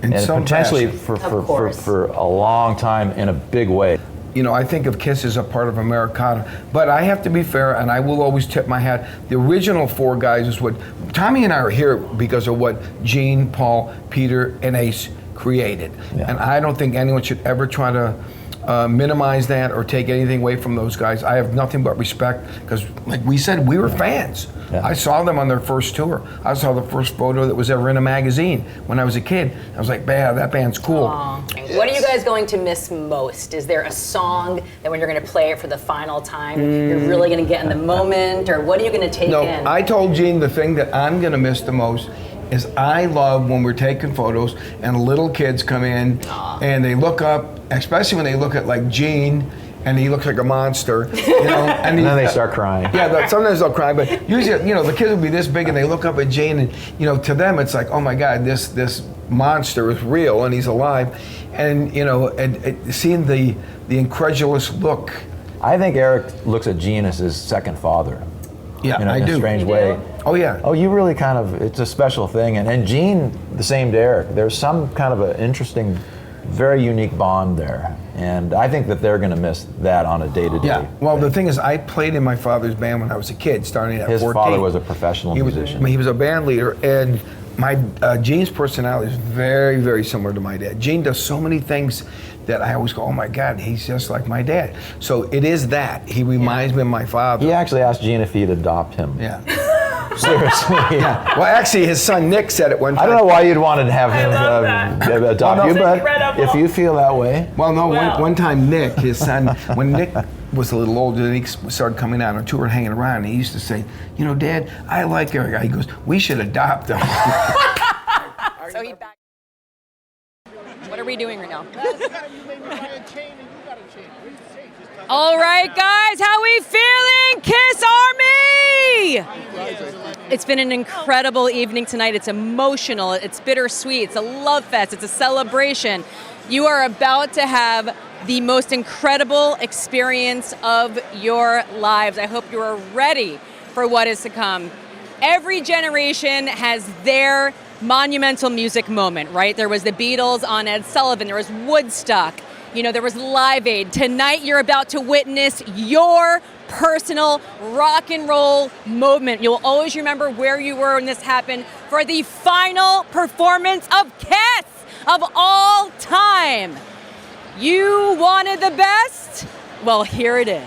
In and some potentially fashion. for a long time in a big way. I think of Kiss as a part of Americana, but I have to be fair, and I will always tip my hat. The original four guys is what Tommy and I are here because of what Gene, Paul, Peter, and Ace created, and I don't think anyone should ever try to minimize that or take anything away from those guys. I have nothing but respect because, like we said, we were fans. Yeah. I saw them on their first tour. I saw the first photo that was ever in a magazine when I was a kid. I was like, man, that band's cool. What are you guys going to miss most? Is there a song that when you're going to play it for the final time, you're really going to get in the moment, or what are you going to take in? I told Gene the thing that I'm going to miss the most is I love when we're taking photos and little kids come in and they look up, especially when they look at like Gene and he looks like a monster, you know. And then they start crying. Yeah, sometimes they'll cry, but usually, you know, the kids will be this big and they look up at Gene and, you know, to them it's like, oh my God, this monster is real and he's alive. And, you know, and seeing the incredulous look. I think Eric looks at Gene as his second father. Yeah, in I do. a strange way. Oh yeah. Oh, you really kind of, it's a special thing. And Gene, the same to Eric. There's some kind of an interesting, very unique bond there. And I think that they're going to miss that on a day-to-day. Yeah, well, the thing is, I played in my father's band when I was a kid, starting at 14. His father was a professional musician. He was a band leader, and my Gene's personality is very, very similar to my dad. Gene does so many things that I always go, oh my God, he's just like my dad. So it is that. He reminds me of my father. He actually asked Gene if he'd adopt him. Yeah. Seriously. Yeah. Well, actually, his son Nick said it one time. I don't know why you'd want to have him adopt you, but if you feel that way. Well, no, one time Nick, his son, when Nick was a little older, then he started coming out on tour and hanging around, and he used to say, you know, Dad, I like Eric. He goes, we should adopt him. So he back. What are we doing right now? All right, guys, how we feeling? Kiss Army! It's been an incredible evening tonight. It's emotional, it's bittersweet, it's a love fest, it's a celebration. You are about to have the most incredible experience of your lives. I hope you are ready for what is to come. Every generation has their monumental music moment, right? There was the Beatles on Ed Sullivan, there was Woodstock, you know, there was Live Aid. Tonight you're about to witness your personal rock and roll moment. You'll always remember where you were when this happened for the final performance of Kiss of all time. You wanted the best? Well, here it is.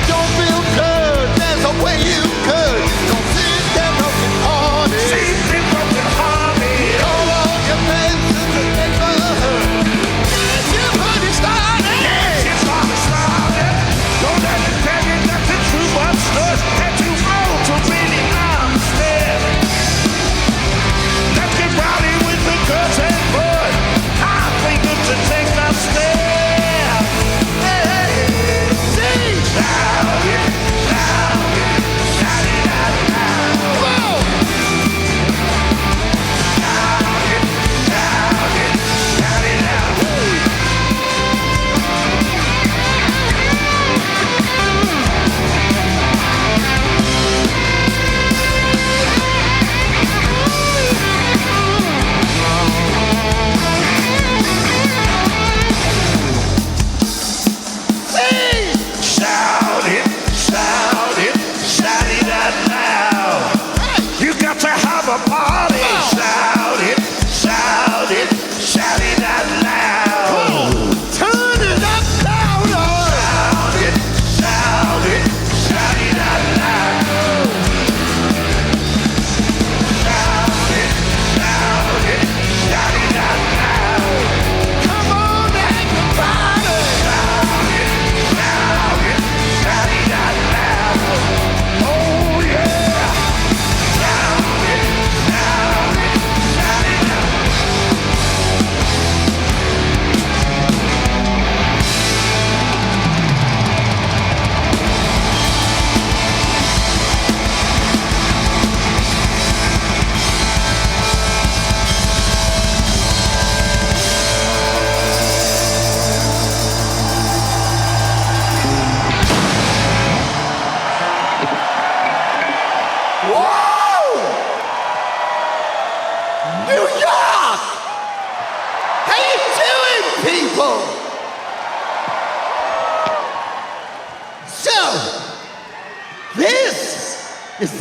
don't feel good. There's a way you could. Don't sit there broken hearted. Sit there broken hearted. All on your face in the neighborhood. Get your party started. Get your party started. Don't let me tell you nothing too much stuff that you wrong to really understand. Let's get rowdy with the girls and boys. I think it's to take a step.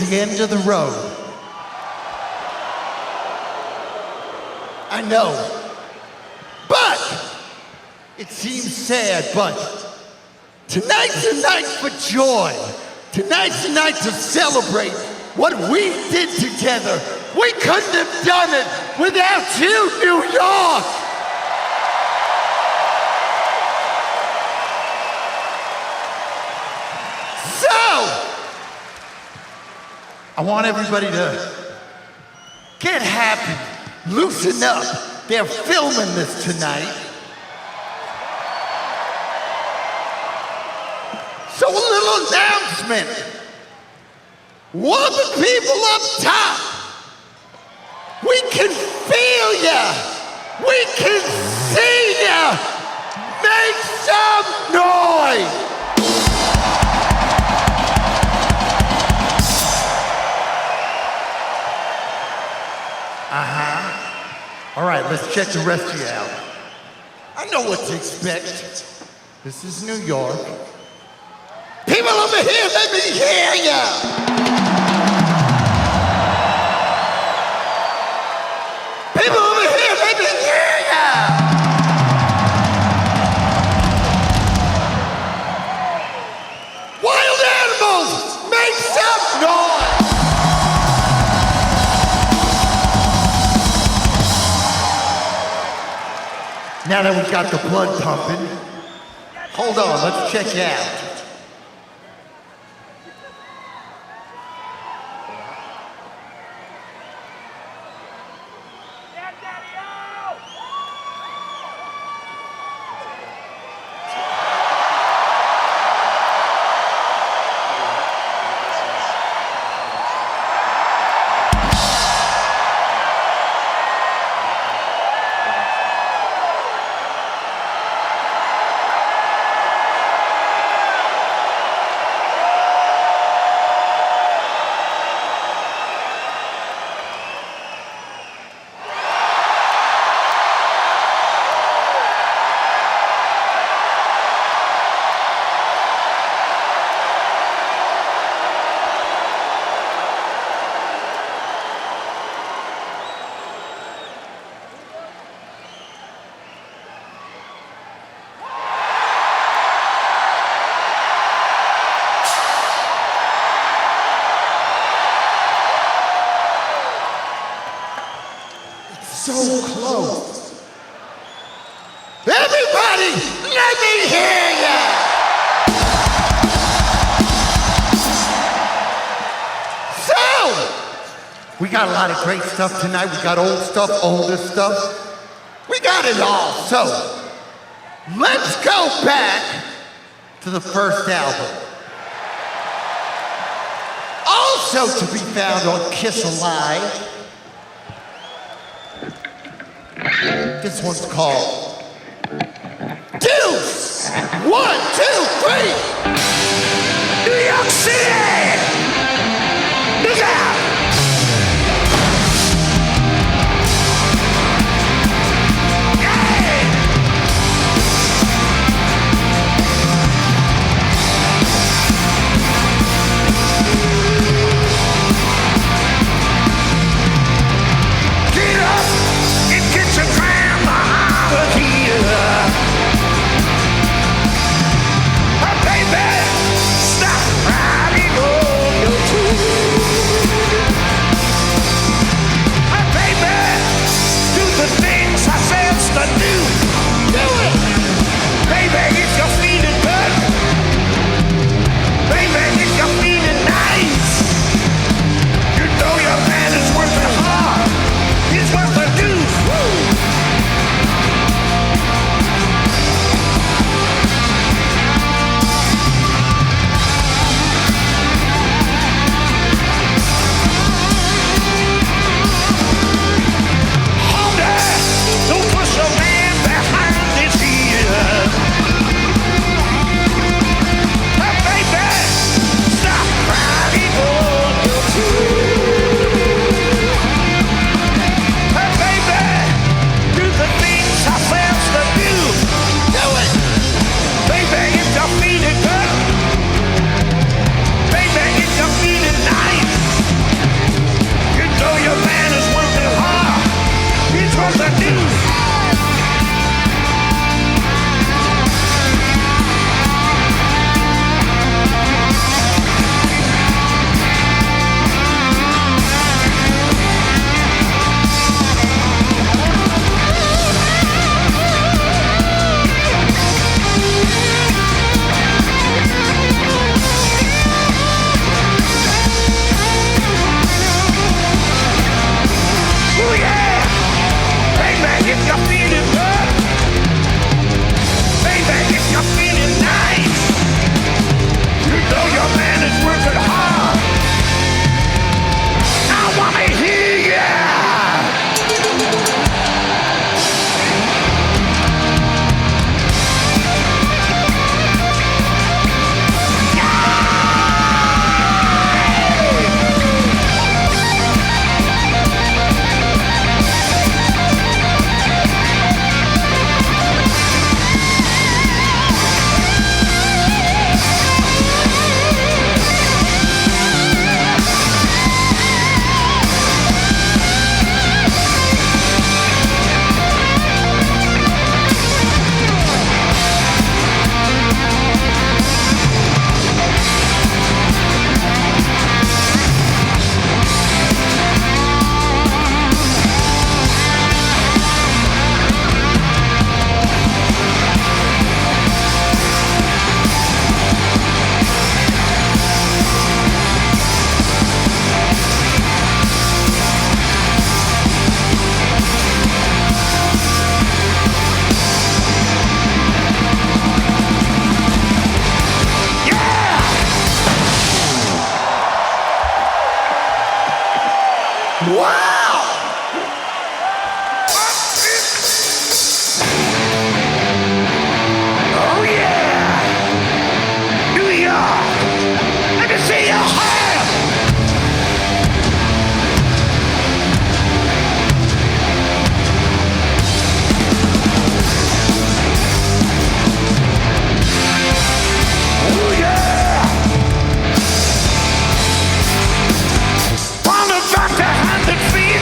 The end of the road. I know. But it seems sad, but tonight's a night for joy. Tonight's a night to celebrate what we did together. We couldn't have done it without you, New York. So, I want everybody to get happy, loosen up. They're filming this tonight. So a little announcement. Want the people up top. We can feel ya. We can see ya. Make some noise. All right, let's check the rest of you out. I know what to expect. This is New York. People over here, let me hear ya! People over here, let me hear ya! Wild animals, make some noise! Now that we've got the blood pumping, hold on, let's check you out. We got a lot of great stuff tonight. We got old stuff, older stuff. We got it all. So, let's go back to the first album. Also to be found on Kiss Alive. This one's called Deuce! 1, 2, 3! New York City! Look out! Get up and get your grandma out of here. Oh, baby, stop riding on your tool. Oh, baby, do the things I said to do. Do it. Baby, if you're feeling good. Baby, if you're feeling nice. You know your man is working hard. He's worth the deuce. Woo! Hold it! Don't push your man behind his ears. Oh, baby, stop riding on your tool. Oh, baby, do the things I said to do. Do it! Baby, if you're feeling good. Baby, if you're feeling nice. You know your man is working hard. He's worth the deuce. Oh yeah! Baby, if you're feeling good. Baby, if you're feeling nice. You know your man is working hard. I wanna hear ya! Wow! Oh yeah! New York! Let me see your hands! Oh yeah! Wanna back to hand it feel.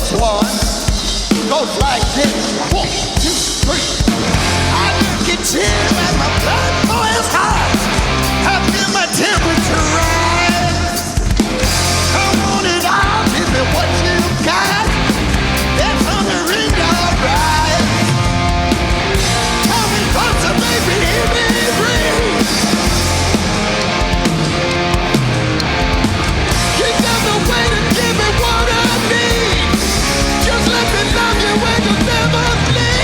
this one goes like this. 1, 2, 3. I can tell that my blood boils hot. I feel my temperature rise. Come on it all, give me what you got. There's hunger in your eyes. Come closer, baby, hear me breathe. You got the way to give me what I need. Just let me love you and you'll never leave.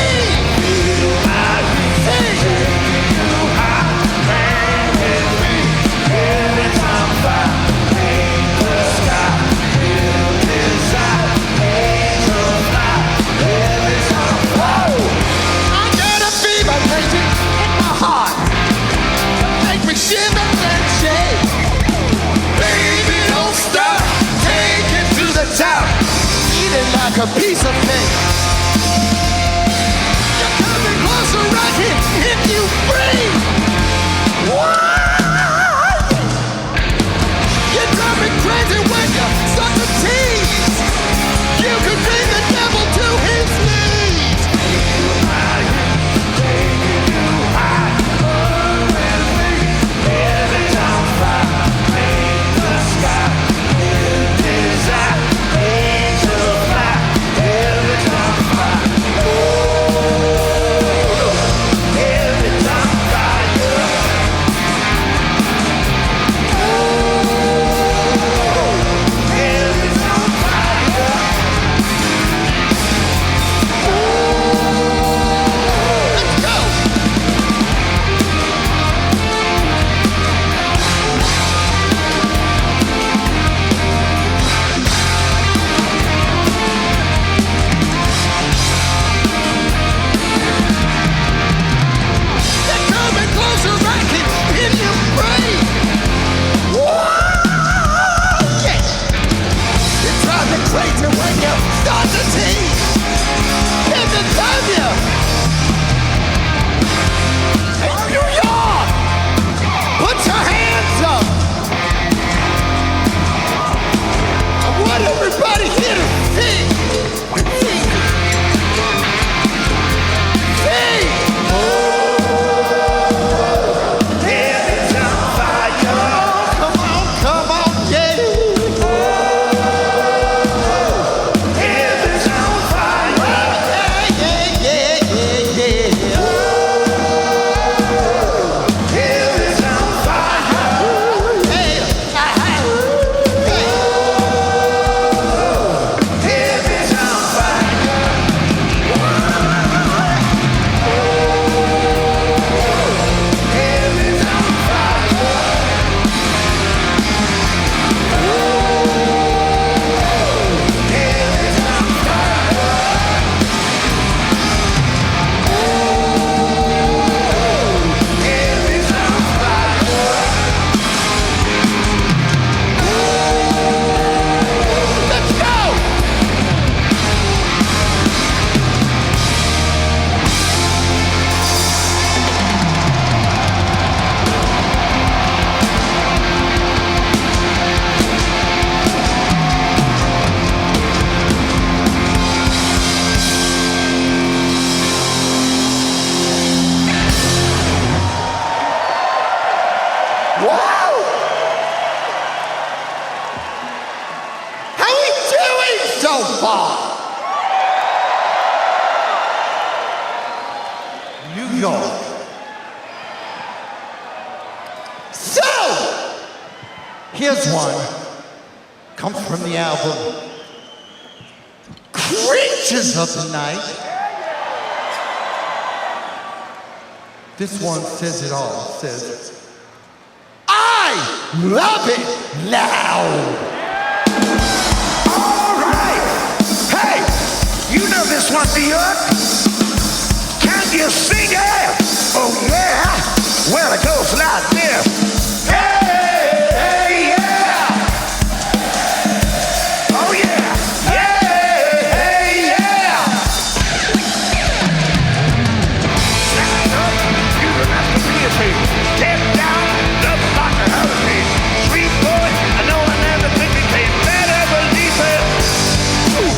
Shiver and shake. Baby, don't stop. Take it to the top. Eat it like a piece of cake. You're coming closer right here if you breathe. What? You drive me crazy when you start to tease. You can bring the devil to his knees. Here's one. Comes from the album Creatures of the Night. This one says it all. It says, I love it loud. All right. Hey, you know this one, New York. Can you sing it? Oh, yeah. Well, it goes like this. Hey, hey, yeah. Oh, yeah. Yeah, hey, yeah. Stand up, you don't have to be afraid. Step down, look like a hurricane. Sweet boy, I know I never think it came. Better believe it. Ooh.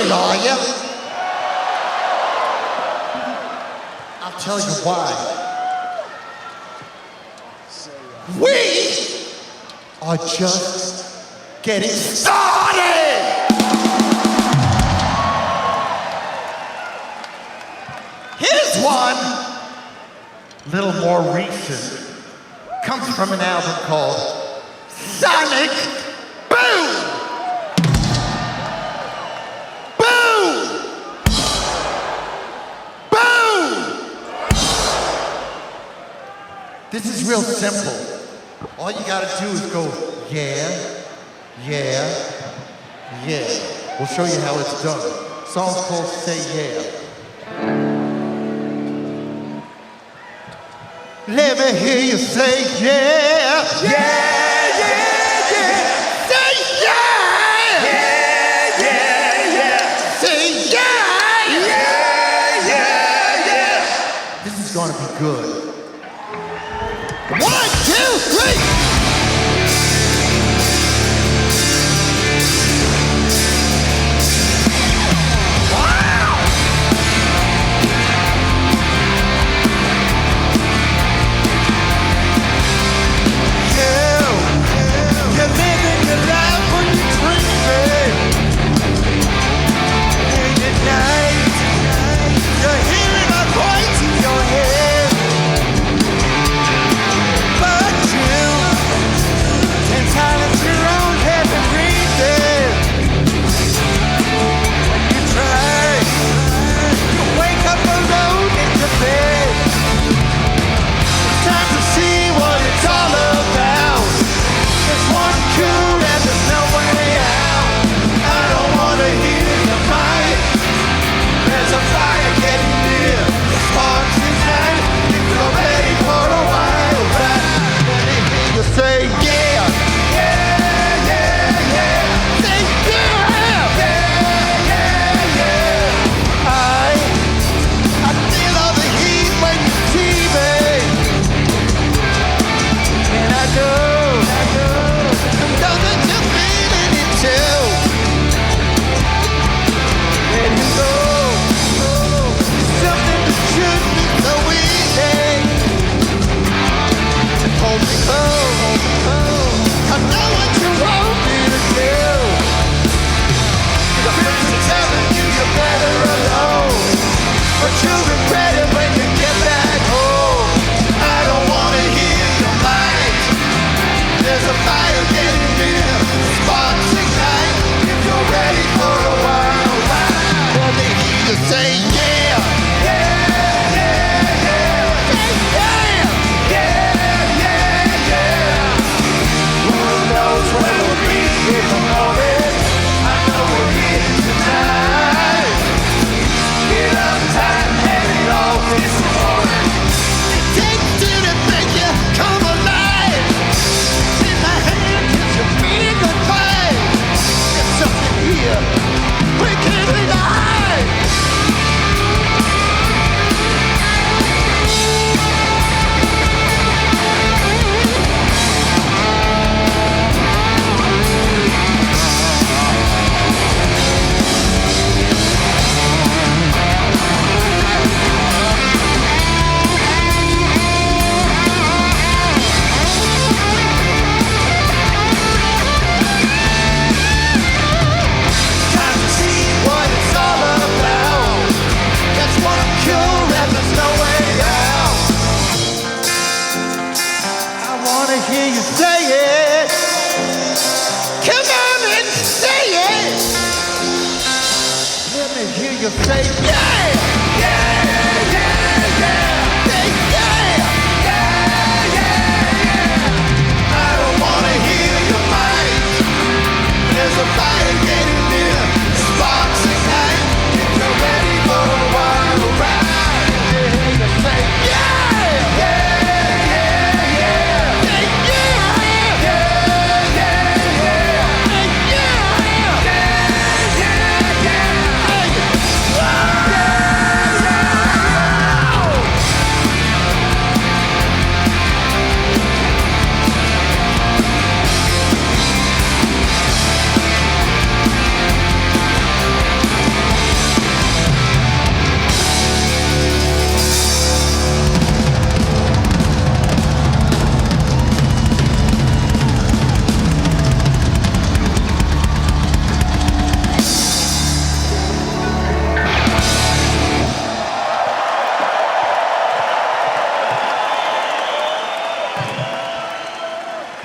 it, are you? I'll tell you why. We are just getting started! Here's one, a little more recent. Comes from an album called Sonic Boom! Boom! Boom! This is real simple. All you gotta do is go, yeah, yeah, yeah. We'll show you how it's done. Song's called Say Yeah. Let me hear you say yeah. Yeah, yeah, yeah. Say yeah. Yeah, yeah, yeah. Say yeah. Yeah, yeah, yeah. This is gonna be good. 1, 2, 3.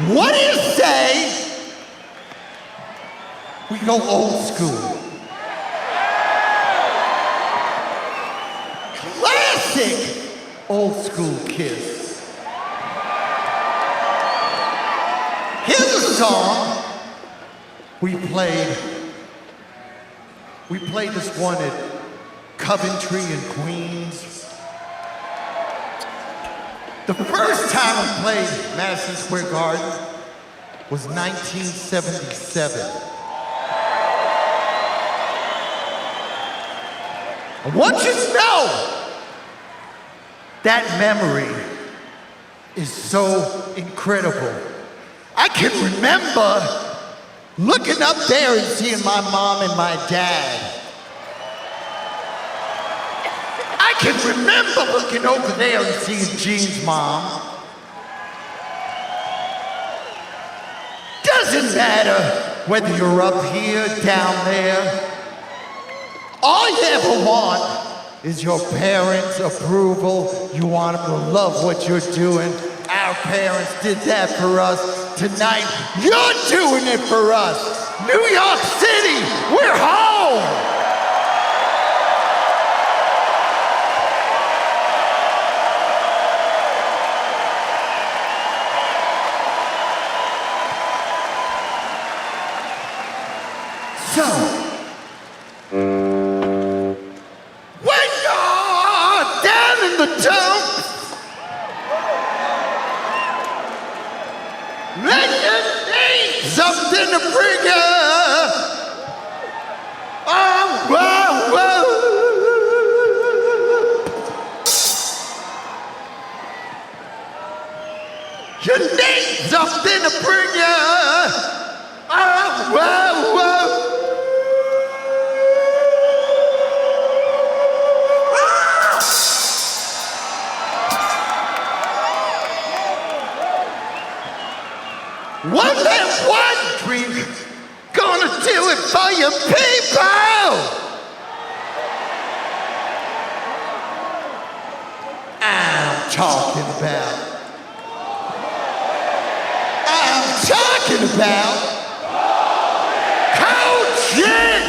What do you say we go old school? Classic old school Kiss. Here's a song we played. We played this one at Coventry in Queens. The first time we played Madison Square Garden was 1977. I want you to know that memory is so incredible. I can remember looking up there and seeing my mom and my dad. I can remember looking over there and seeing Gene's mom. Doesn't matter whether you're up here, down there. All you ever want is your parents' approval. You want them to love what you're doing. Our parents did that for us. Tonight, you're doing it for us. New York City, we're home. So, when you're down in the dumps, let you need something to bring you. Oh, whoa, whoa. You need something to bring you. Oh, whoa, whoa. One and one drink, gonna do it for your people. I'm talking about cold gin.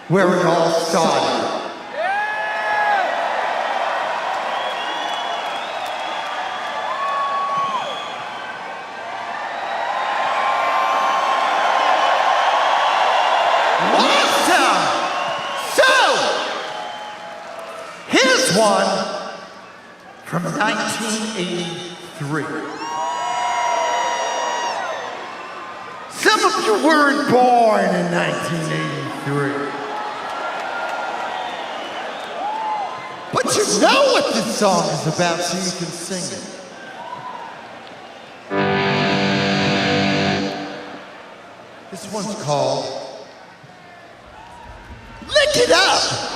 where it all started. Awesome! So, here's one from 1983. Some of you weren't born in 1983. But you know what this song is about, so you can sing it. This one's called Lick It Up.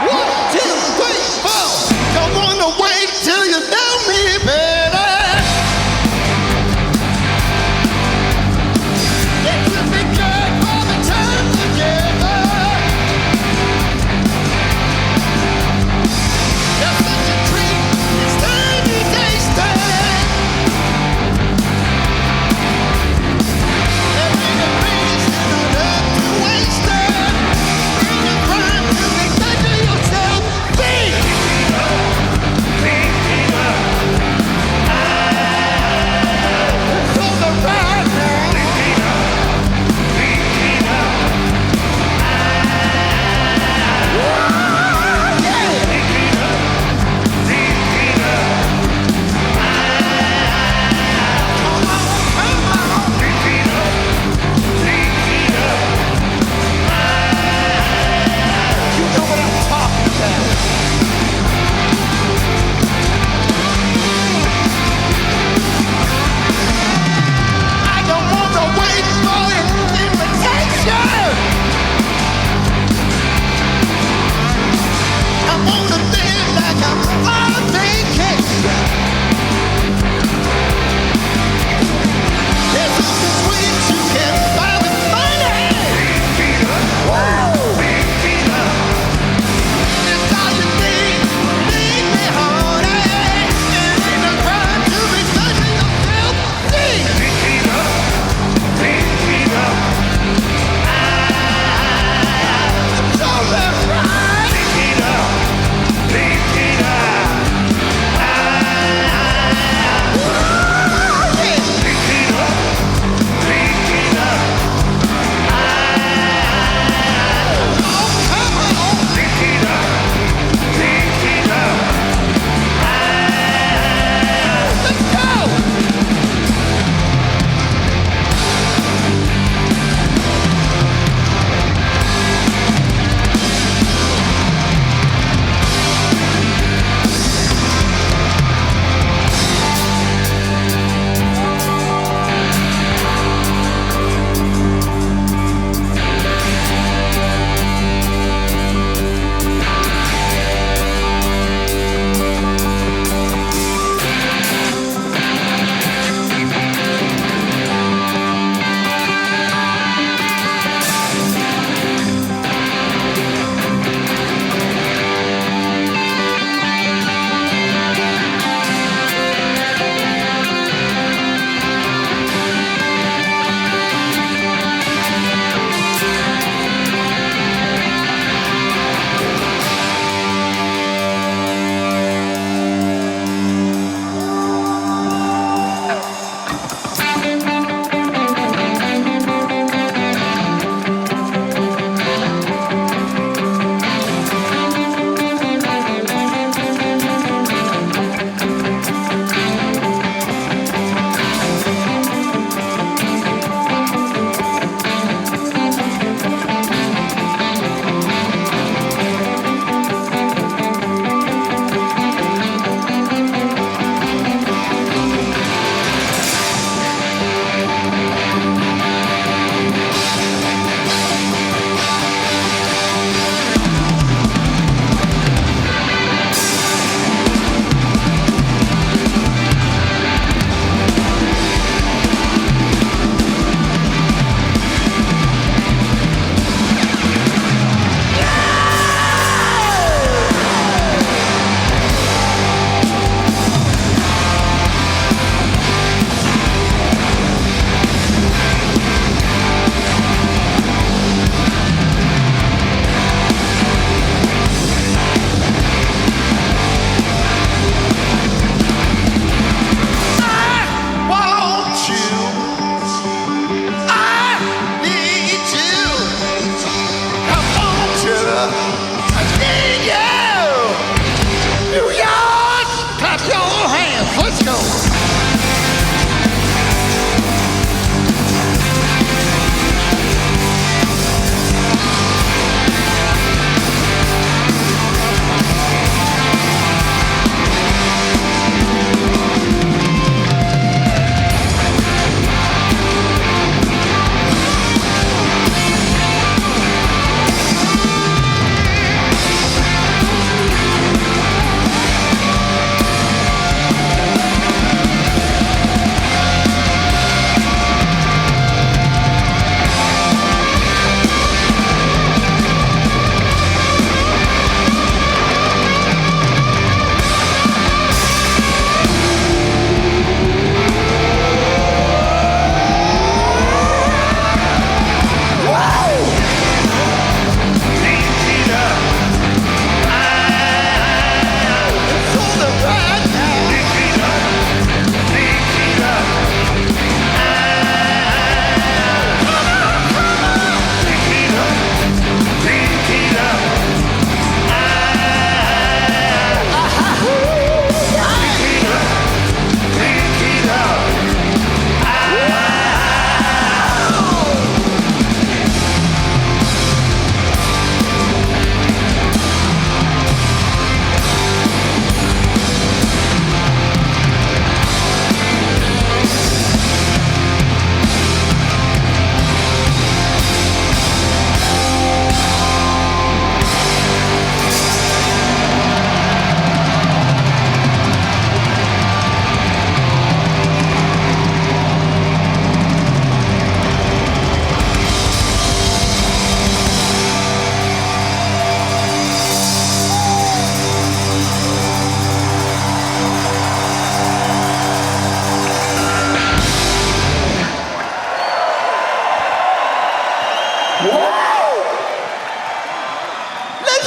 1, 2, 3, 4. Don't wanna wait till you know me better. It could be good all the time together. You're such a treat, it's time you taste it. There ain't a reason enough to waste it. Bring a crime to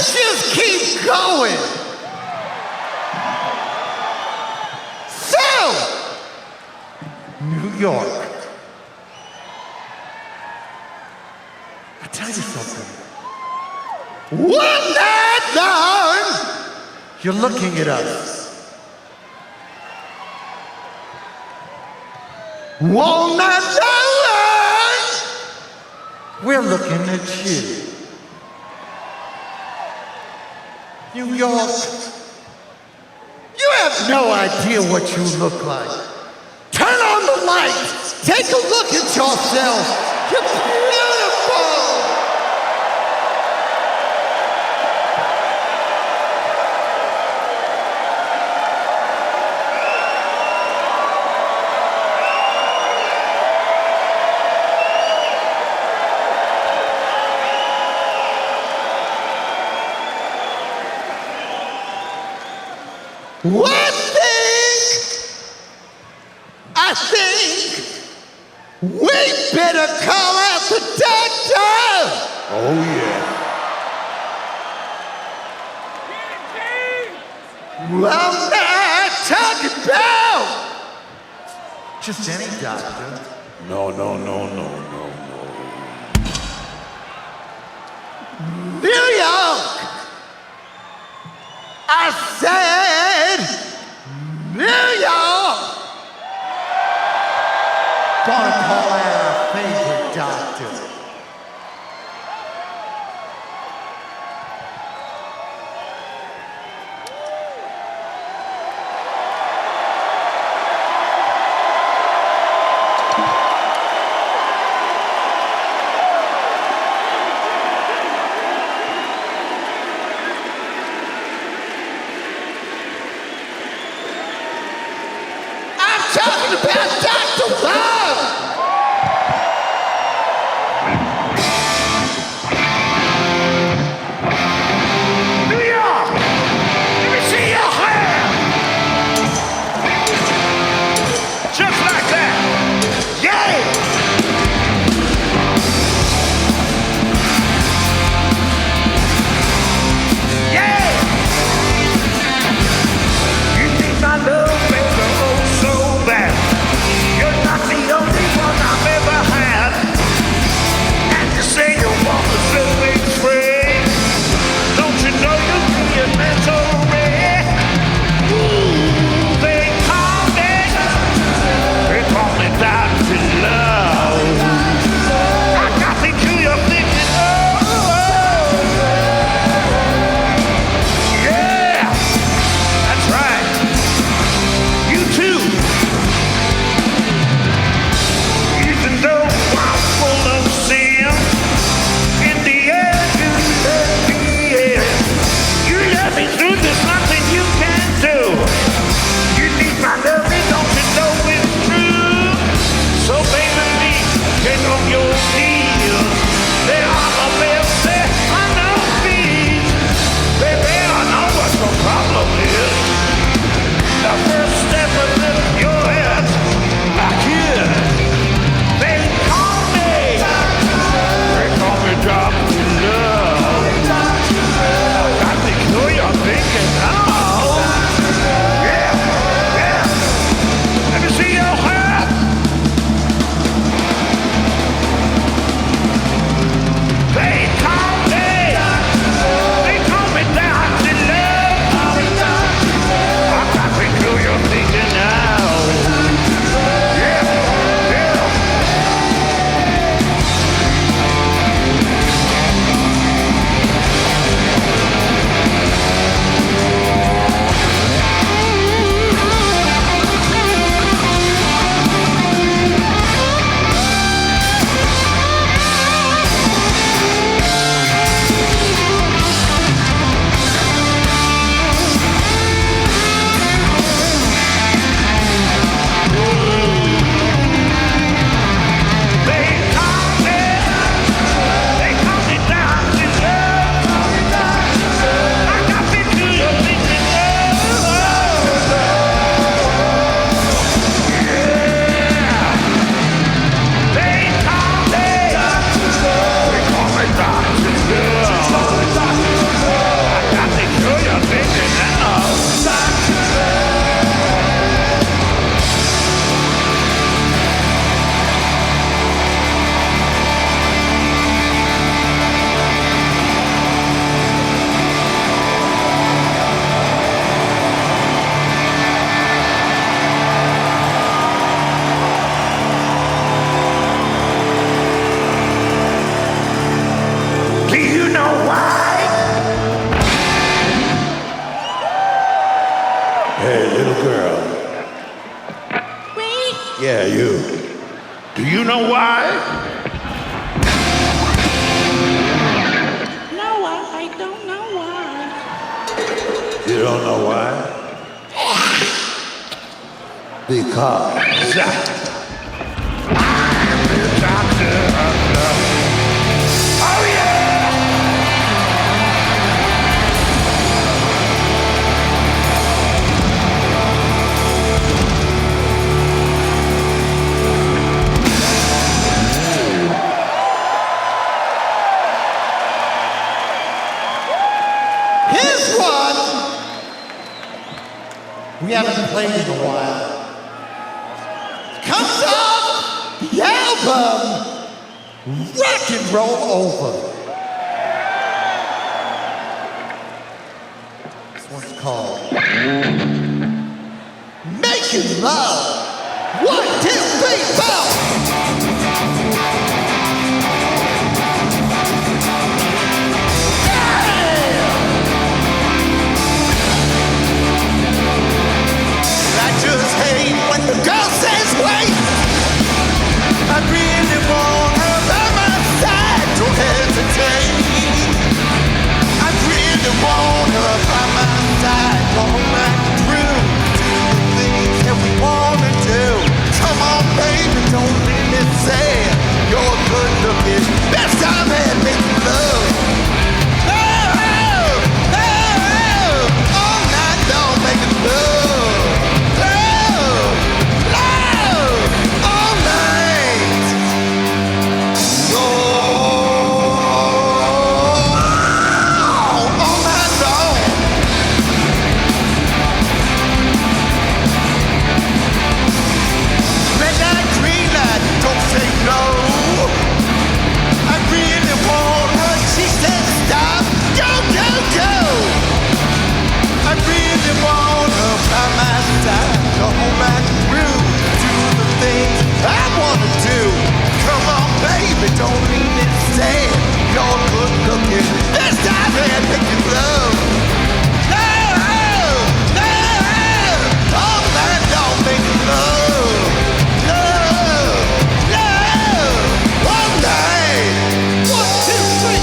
Let's just keep going. So, New York. I'll tell you something. One night long, you're looking at us. One night long, we're looking at you. New York, you have no idea what you look like. Turn on the lights. Take a look at yourself. You're beautiful. I think we better call out the doctor. Oh, yeah. Well, I'm not talking about just any doctor. No. New York! I said, New York! Gonna call out our favorite doctor. I'm talking about Dr. Love! girl. Wait. Yeah, you. Do you know why? No, I don't know why. You don't know why? Because I'm the doctor of love. Oh yeah! Here's one we haven't played in a while. Comes off the album Rock and Roll Over. This one's called Makin Love. 1, 2, 3, 4. Just hate when the girl says wait. I really want her by my side. Don't hesitate. I really want her by my side. All right through to the things that we wanna do. Come on, baby, don't leave me sad. You're good looking. Best I've had making love. Love, love, all night long making love. Don't leave it sad. You're good looking. This time and making love. Love, love. All night long making love. Love, love. All night. 1, 2, 3.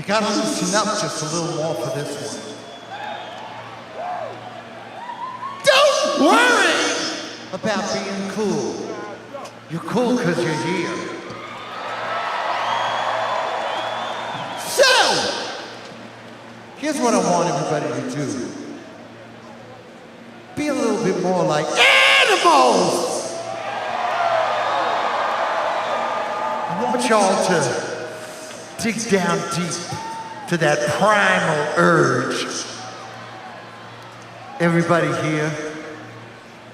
gotta loosen up just a little more for this one. Don't worry about being cool. You're cool because you're here. So, here's what I want everybody to do. Be a little bit more like animals! I want y'all to dig down deep to that primal urge. Everybody here,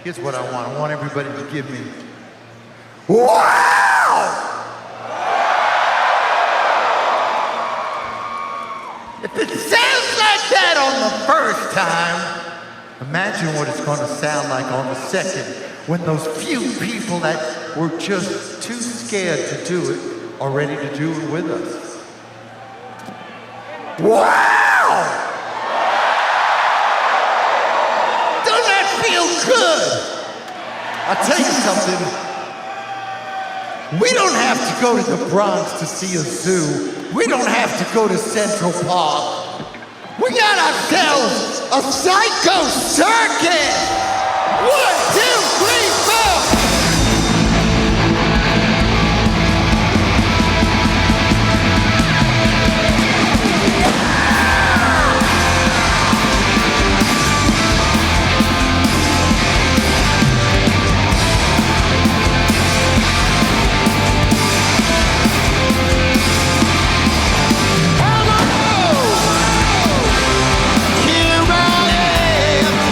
here's what I want. I want everybody to give me, wow! If it sounds like that on the first time, imagine what it's going to sound like on the second, when those few people that were just too scared to do it are ready to do it with us. Wow! Doesn't that feel good? I'll tell you something. We don't have to go to the Bronx to see a zoo. We don't have to go to Central Park. We got ourselves a psycho circus! 1, 2, 3, 4! Here I am.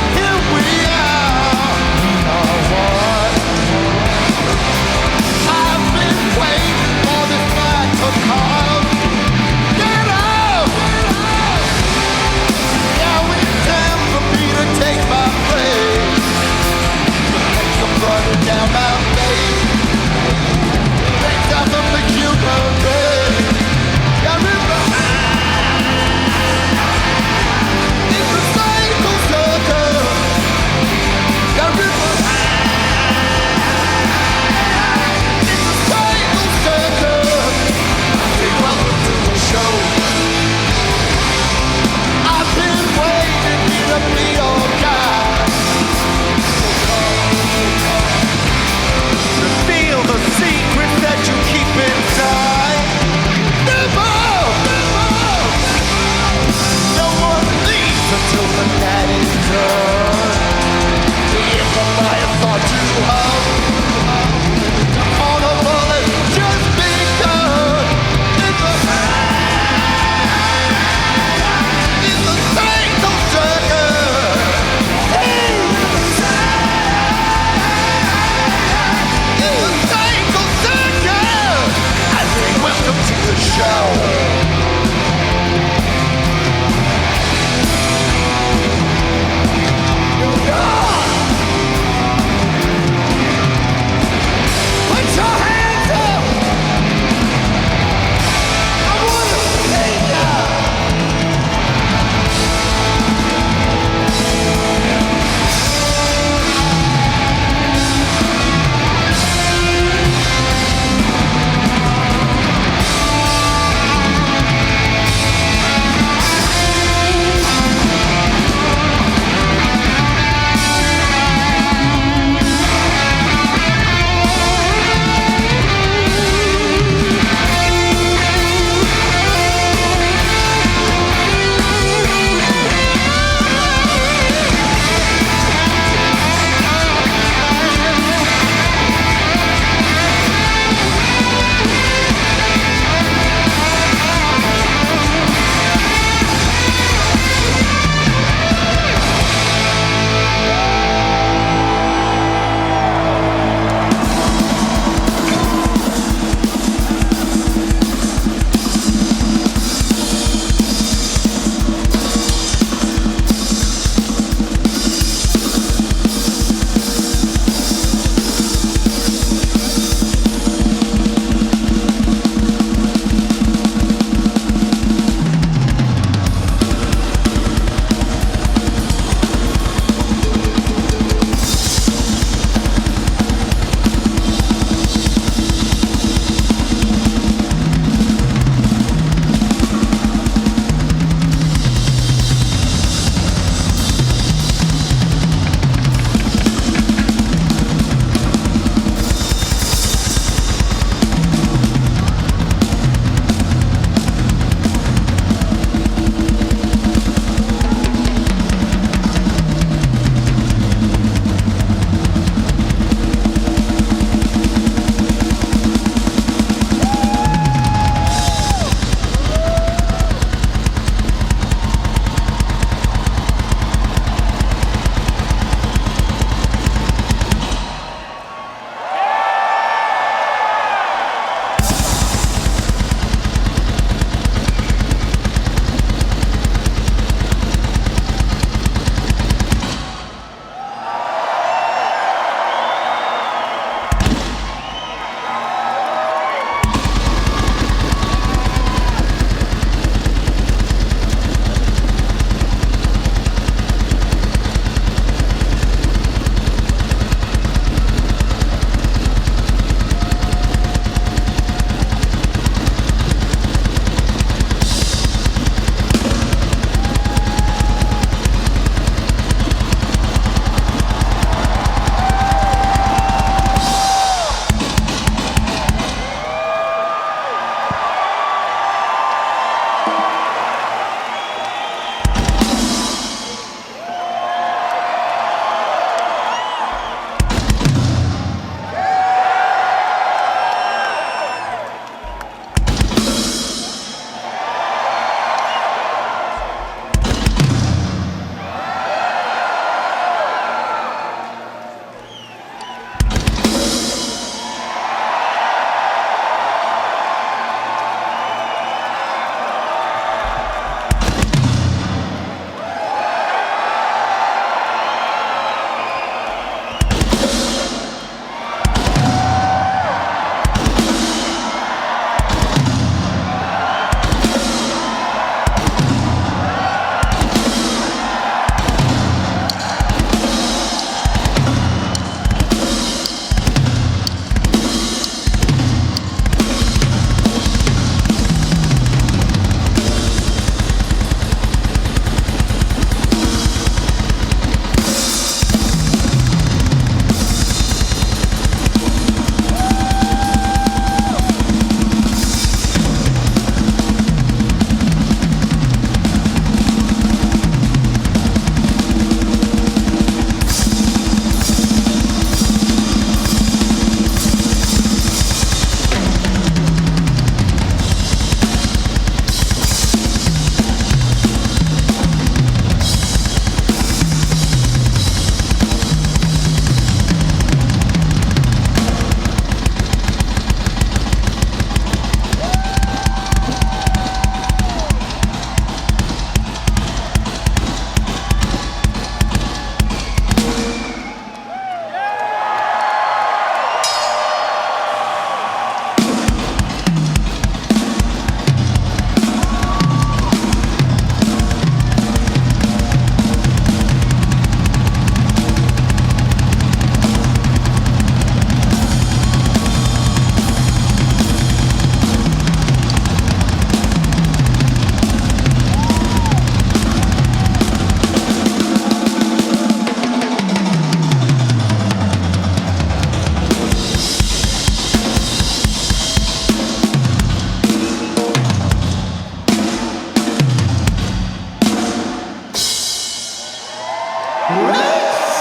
Red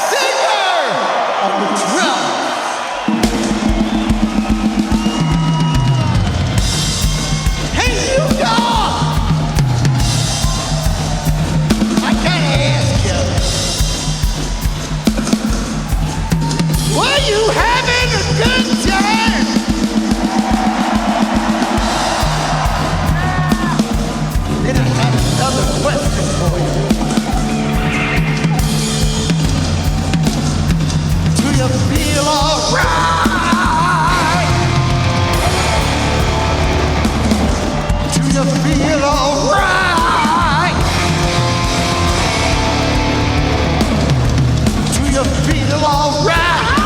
Singer on the drum. Hey, you dog! I gotta ask you, were you having a good time? Then I got another question for you. Do you feel alright? Do you feel alright? Do you feel alright?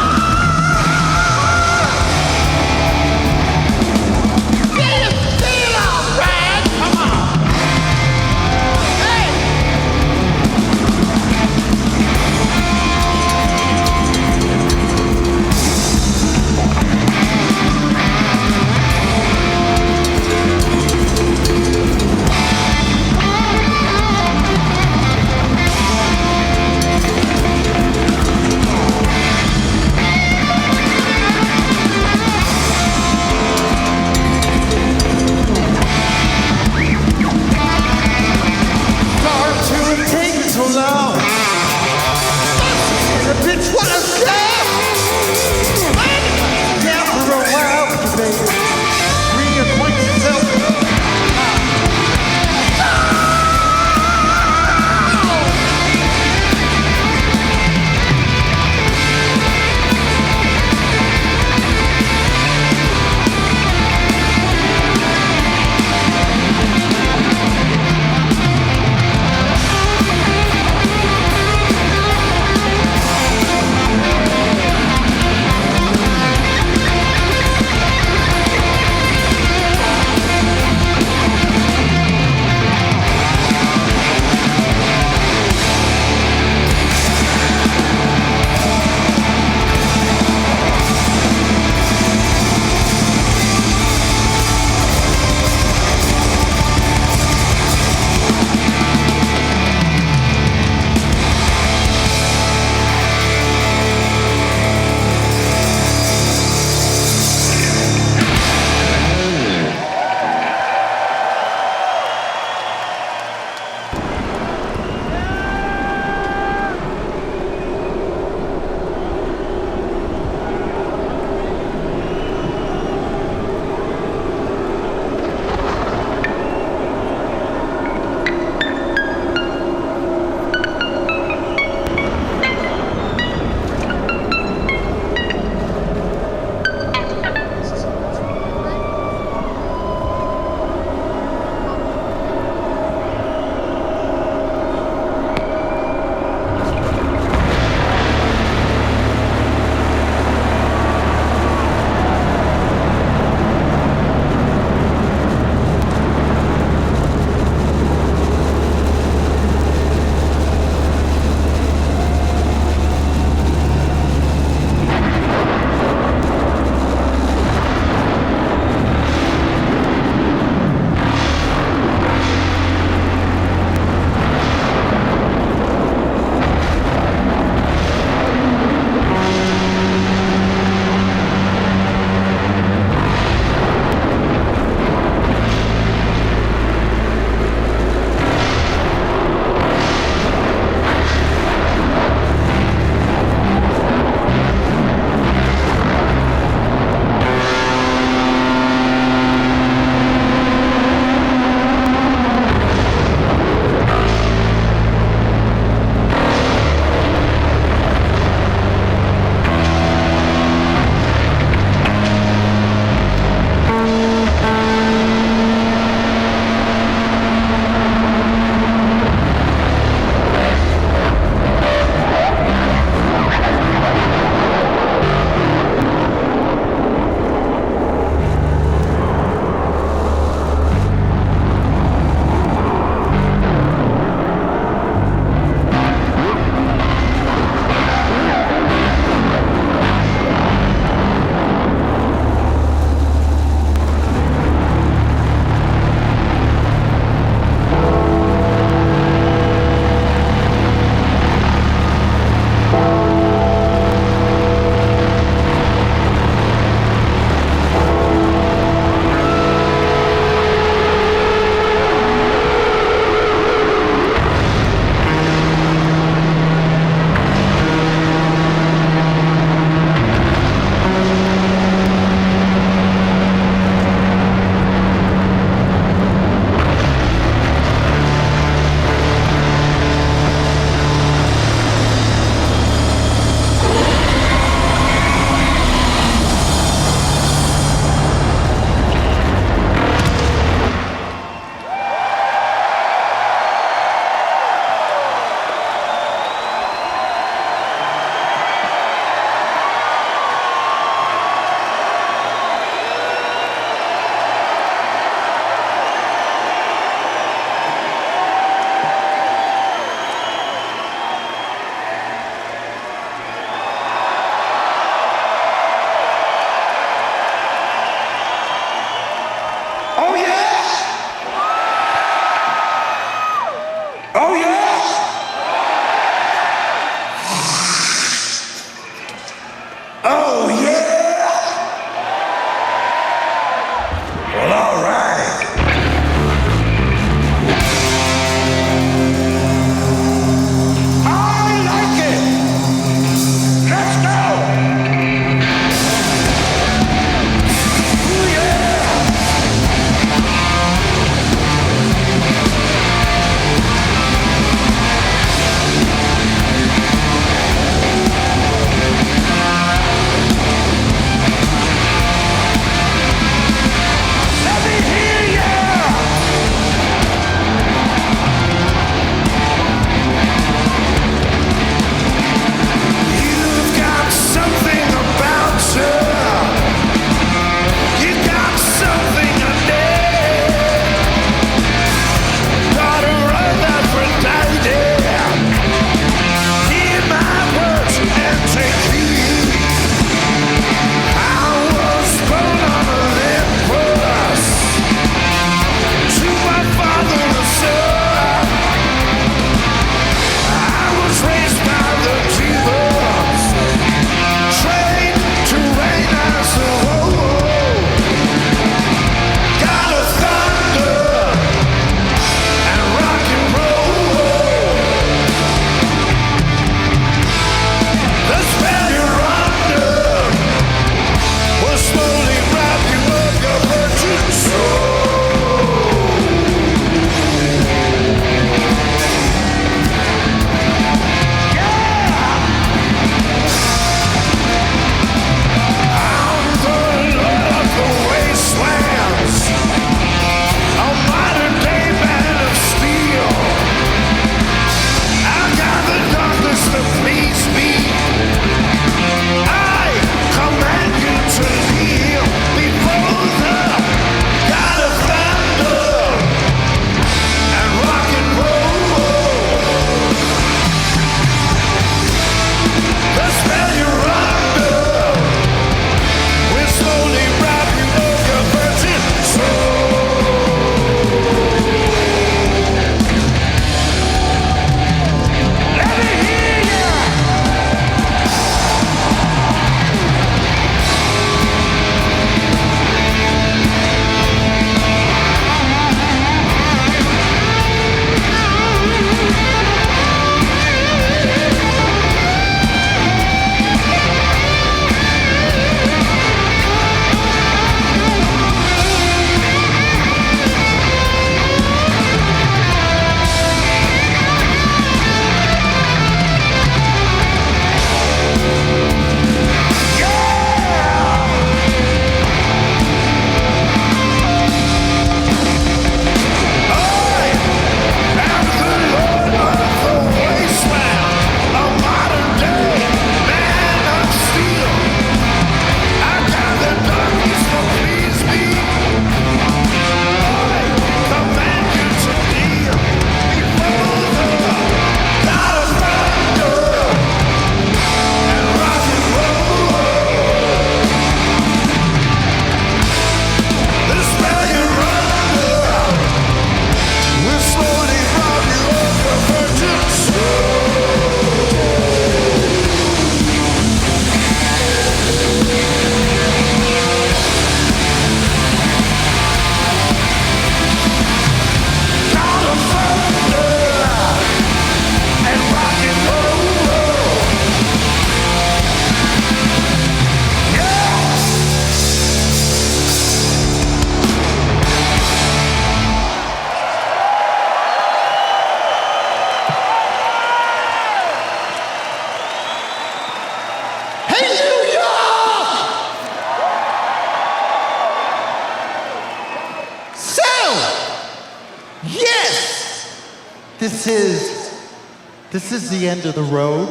This is the end of the road.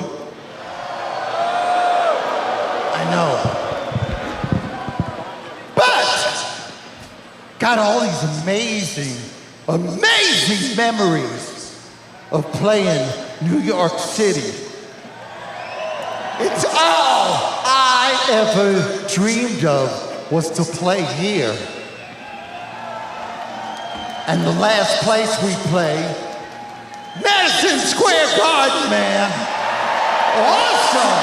I know. But got all these amazing memories of playing New York City. It's all I ever dreamed of was to play here. And the last place we played, Madison Square Garden, man. Awesome.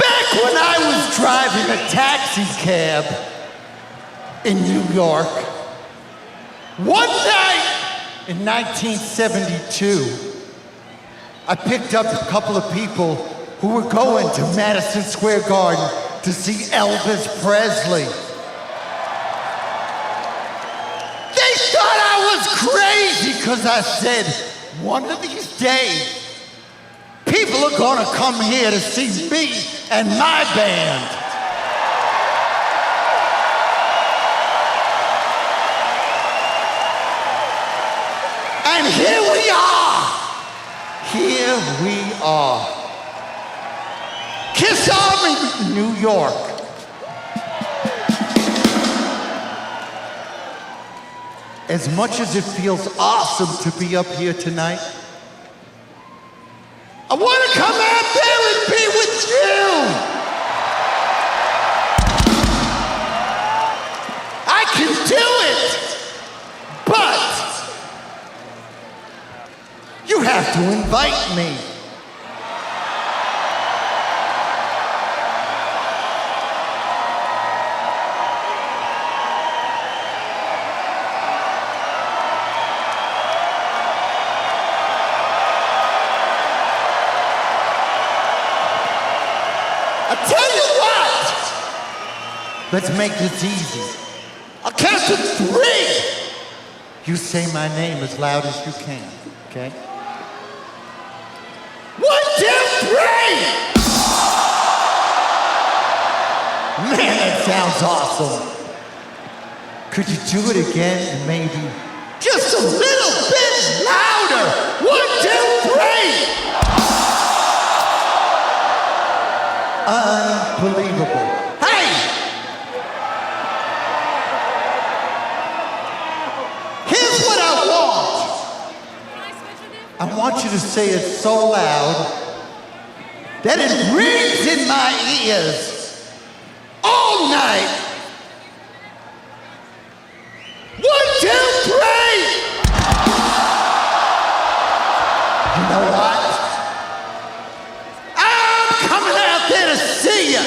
Back when I was driving a taxi cab in New York, one night in 1972, I picked up a couple of people who were going to Madison Square Garden to see Elvis Presley. They thought I was crazy because I said, one of these days, people are gonna come here to see me and my band. And here we are. Here we are. Kiss Army, New York. As much as it feels awesome to be up here tonight, I want to come out there and be with you. I can do it, but you have to invite me. Let's make this easy. I'll count to 3. You say my name as loud as you can, okay? 1, 2, 3! Man, that sounds awesome. Could you do it again and maybe just a little bit louder? 1, 2, 3! Unbelievable. I want you to say it so loud that it rings in my ears all night. 1, 2, 3! You know what? I'm coming out there to see you.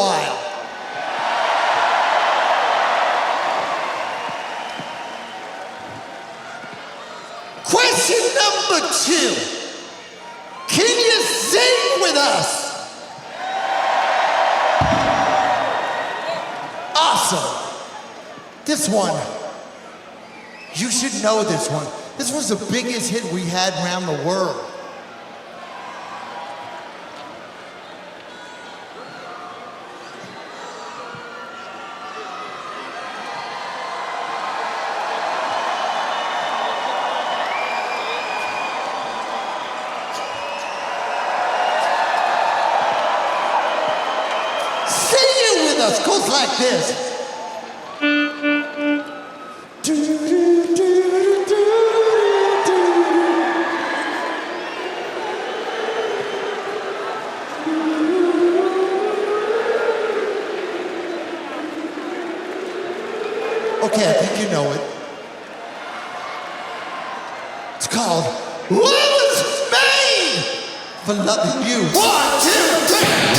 while. Question number 2. Can you sing with us? Awesome. This one, you should know this one. This was the biggest hit we had around the world. Goes like this. Okay, I think you know it. It's called Love Was Made for Loving You. 1, 2, 3.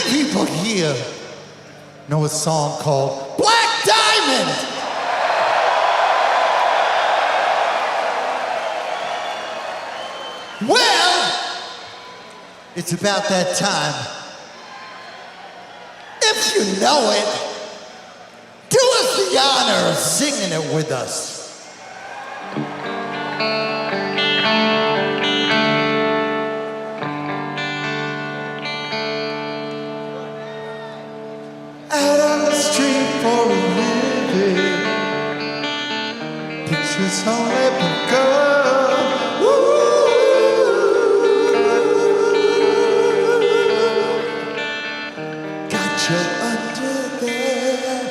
People here know a song called Black Diamond. Well, it's about that time. If you know it, do us the honor of singing it with us. Out on the street for a living, pictures only begun. Got you under there.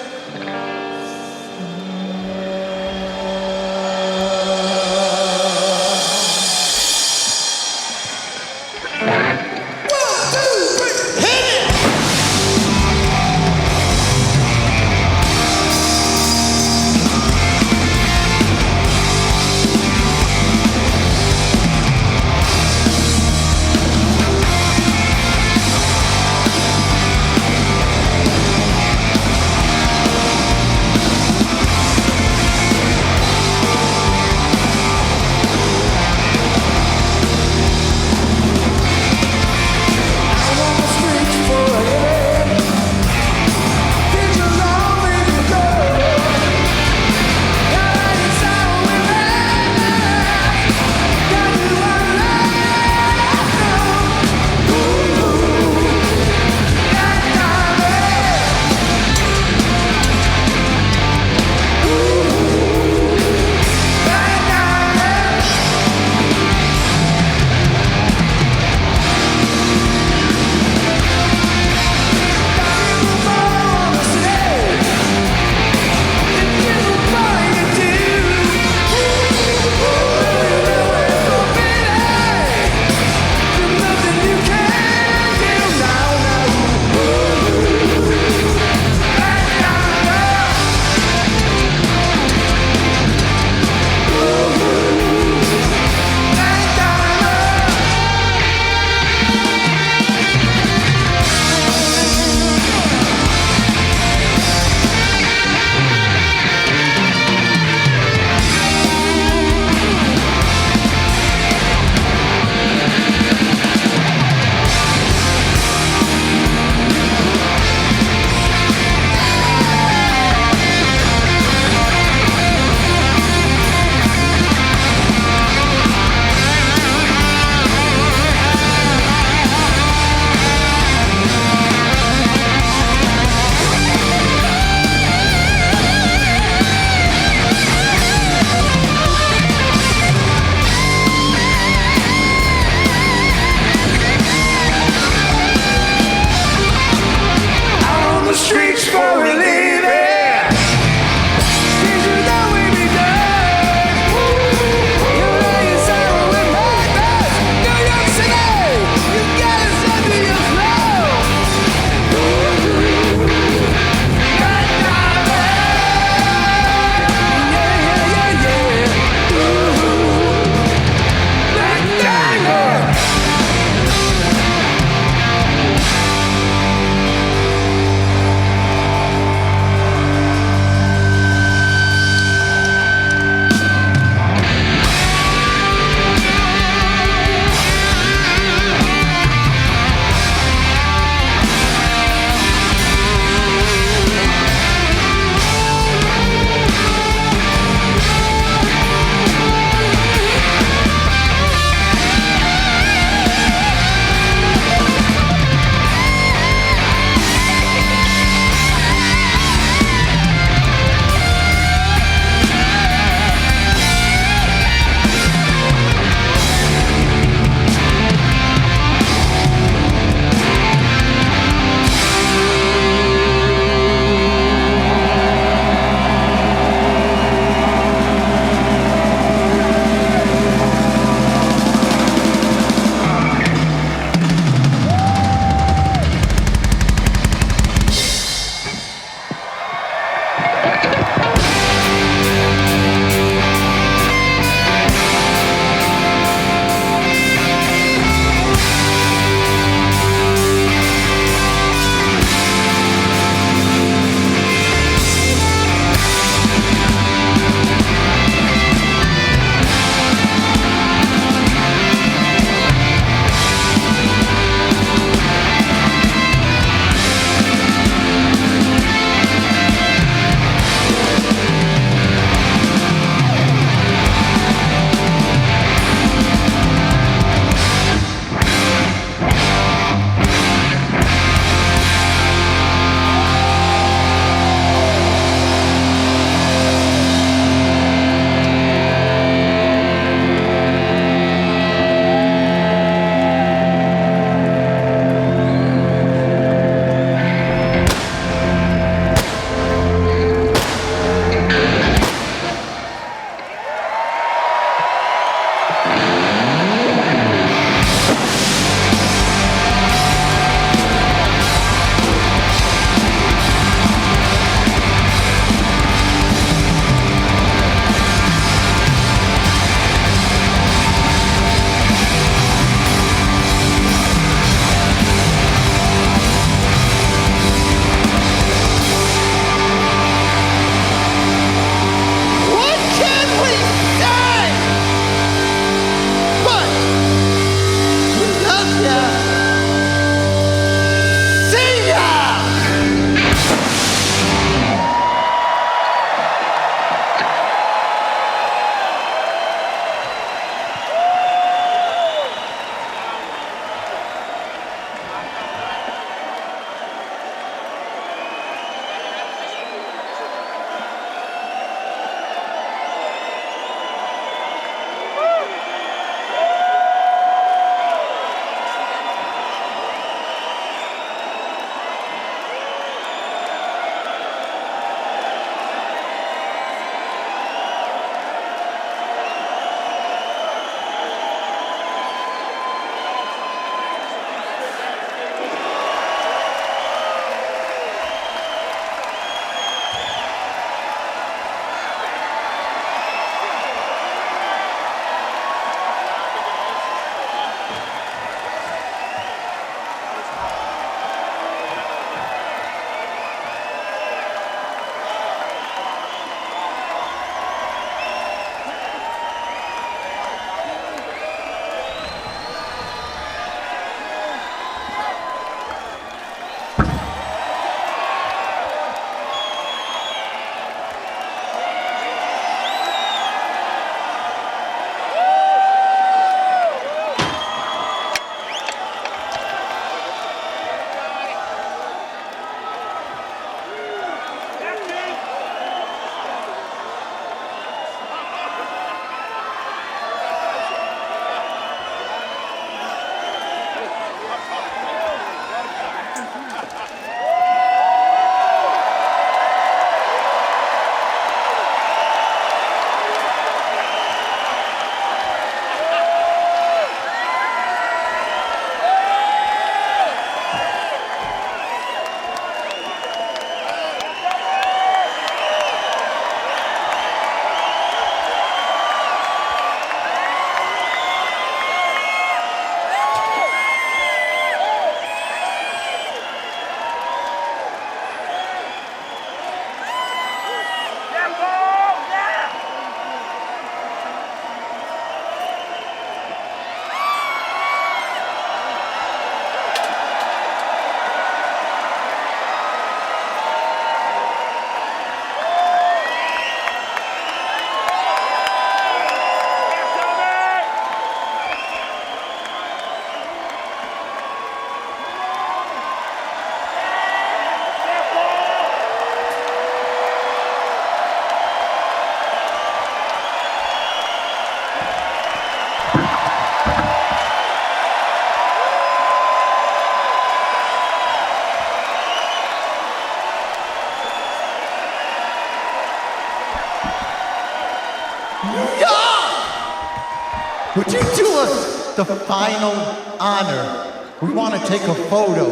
would you do us the final honor? We want to take a photo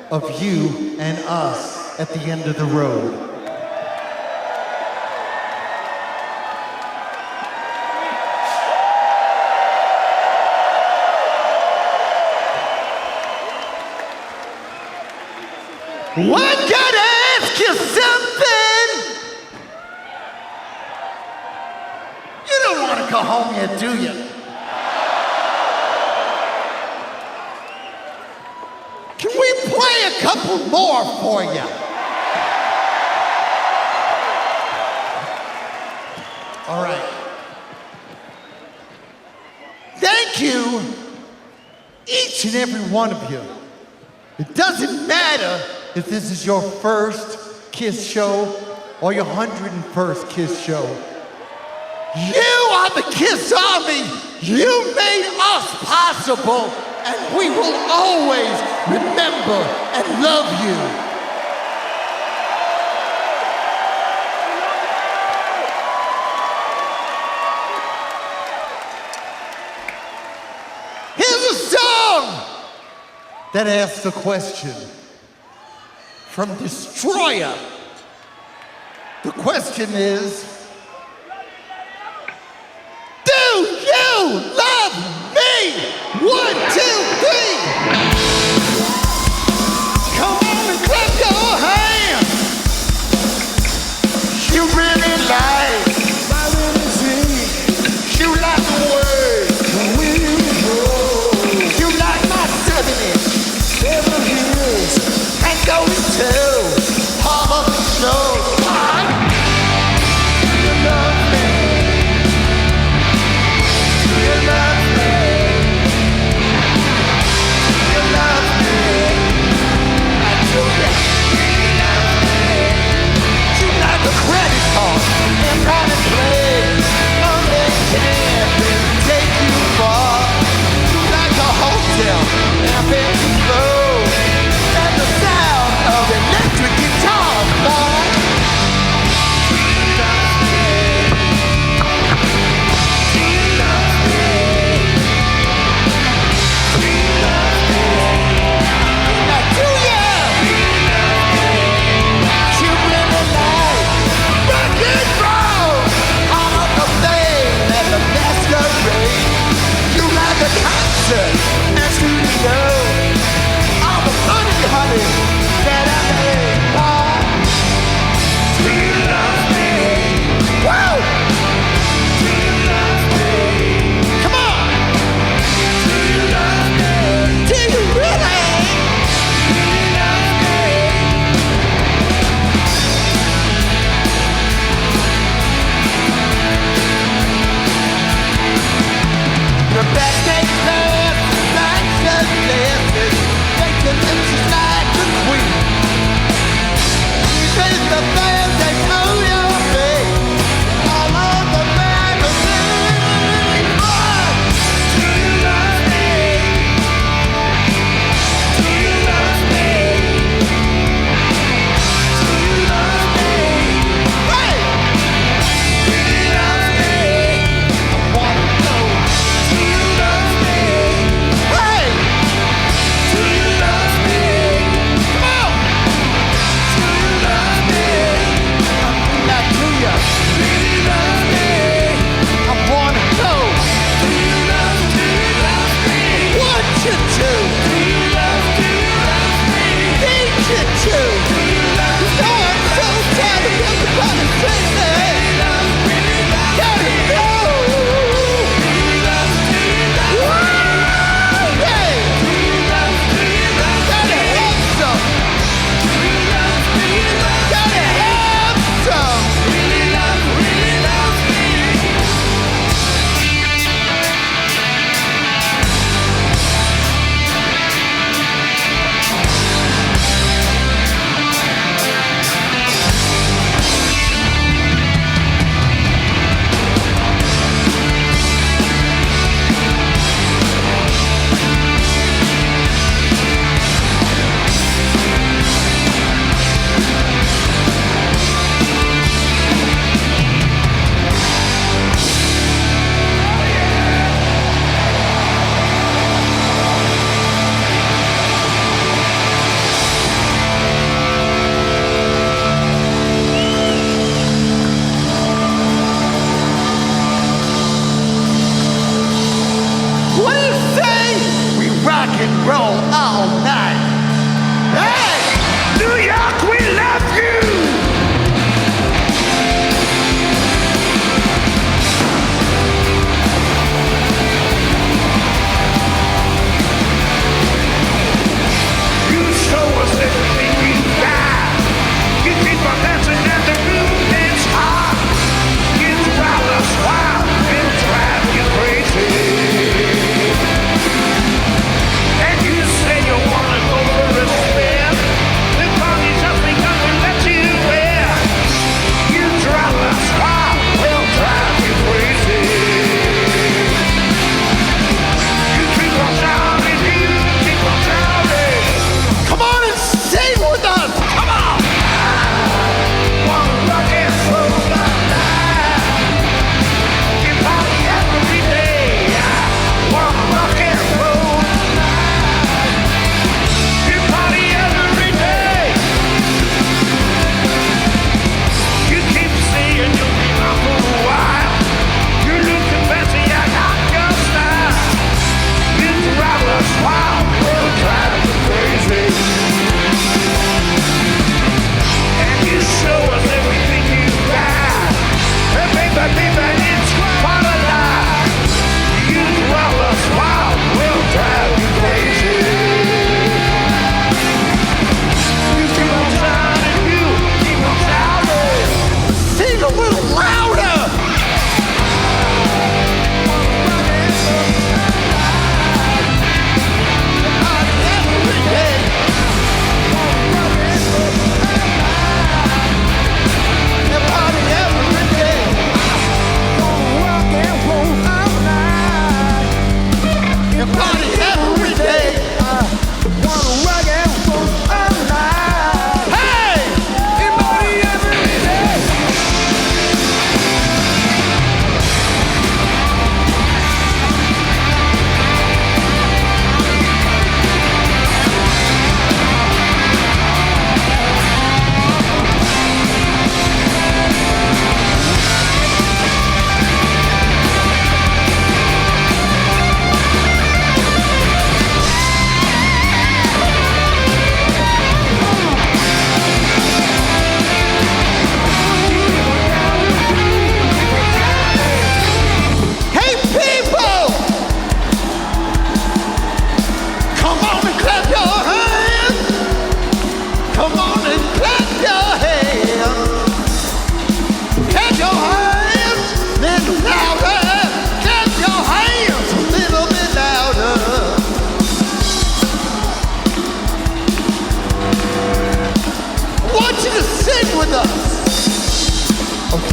of you and us at the end of the road. I gotta ask you something. You don't want to go home yet, do you? Can we play a couple more for you? All right. Thank you, each and every one of you. It doesn't matter if this is your first Kiss show or your 101st Kiss show. You are the Kiss Army. You made us possible, and we will always remember and love you. Here's a song that asks the question from Destroyer. The question is, do you love me? 1, 2, 3. Come on and clap your hands. You really like my limousine. You like the words we roll. You like my 70s, Beverly Hills, and going to all of the shows. You love me. You love me. You love me. I do that. You love me. You like a credit card and private plane. Monday can't take you far. You like a hotel and fancy clothes and the sound of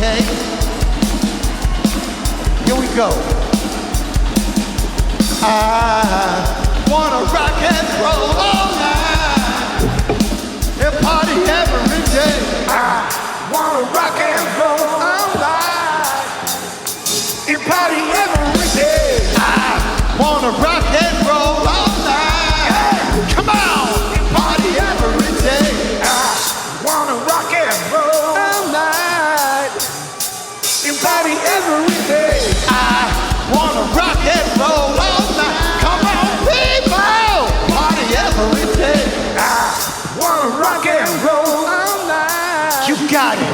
okay? Here we go. I wanna rock and roll all night and party every day. I wanna rock and roll all night and party every day. I wanna rock and roll all night. Come on, and party every day. I wanna rock and roll all night and party every day. I wanna rock and roll all night. Come on, people, party every day. I wanna rock and roll all night. You got it.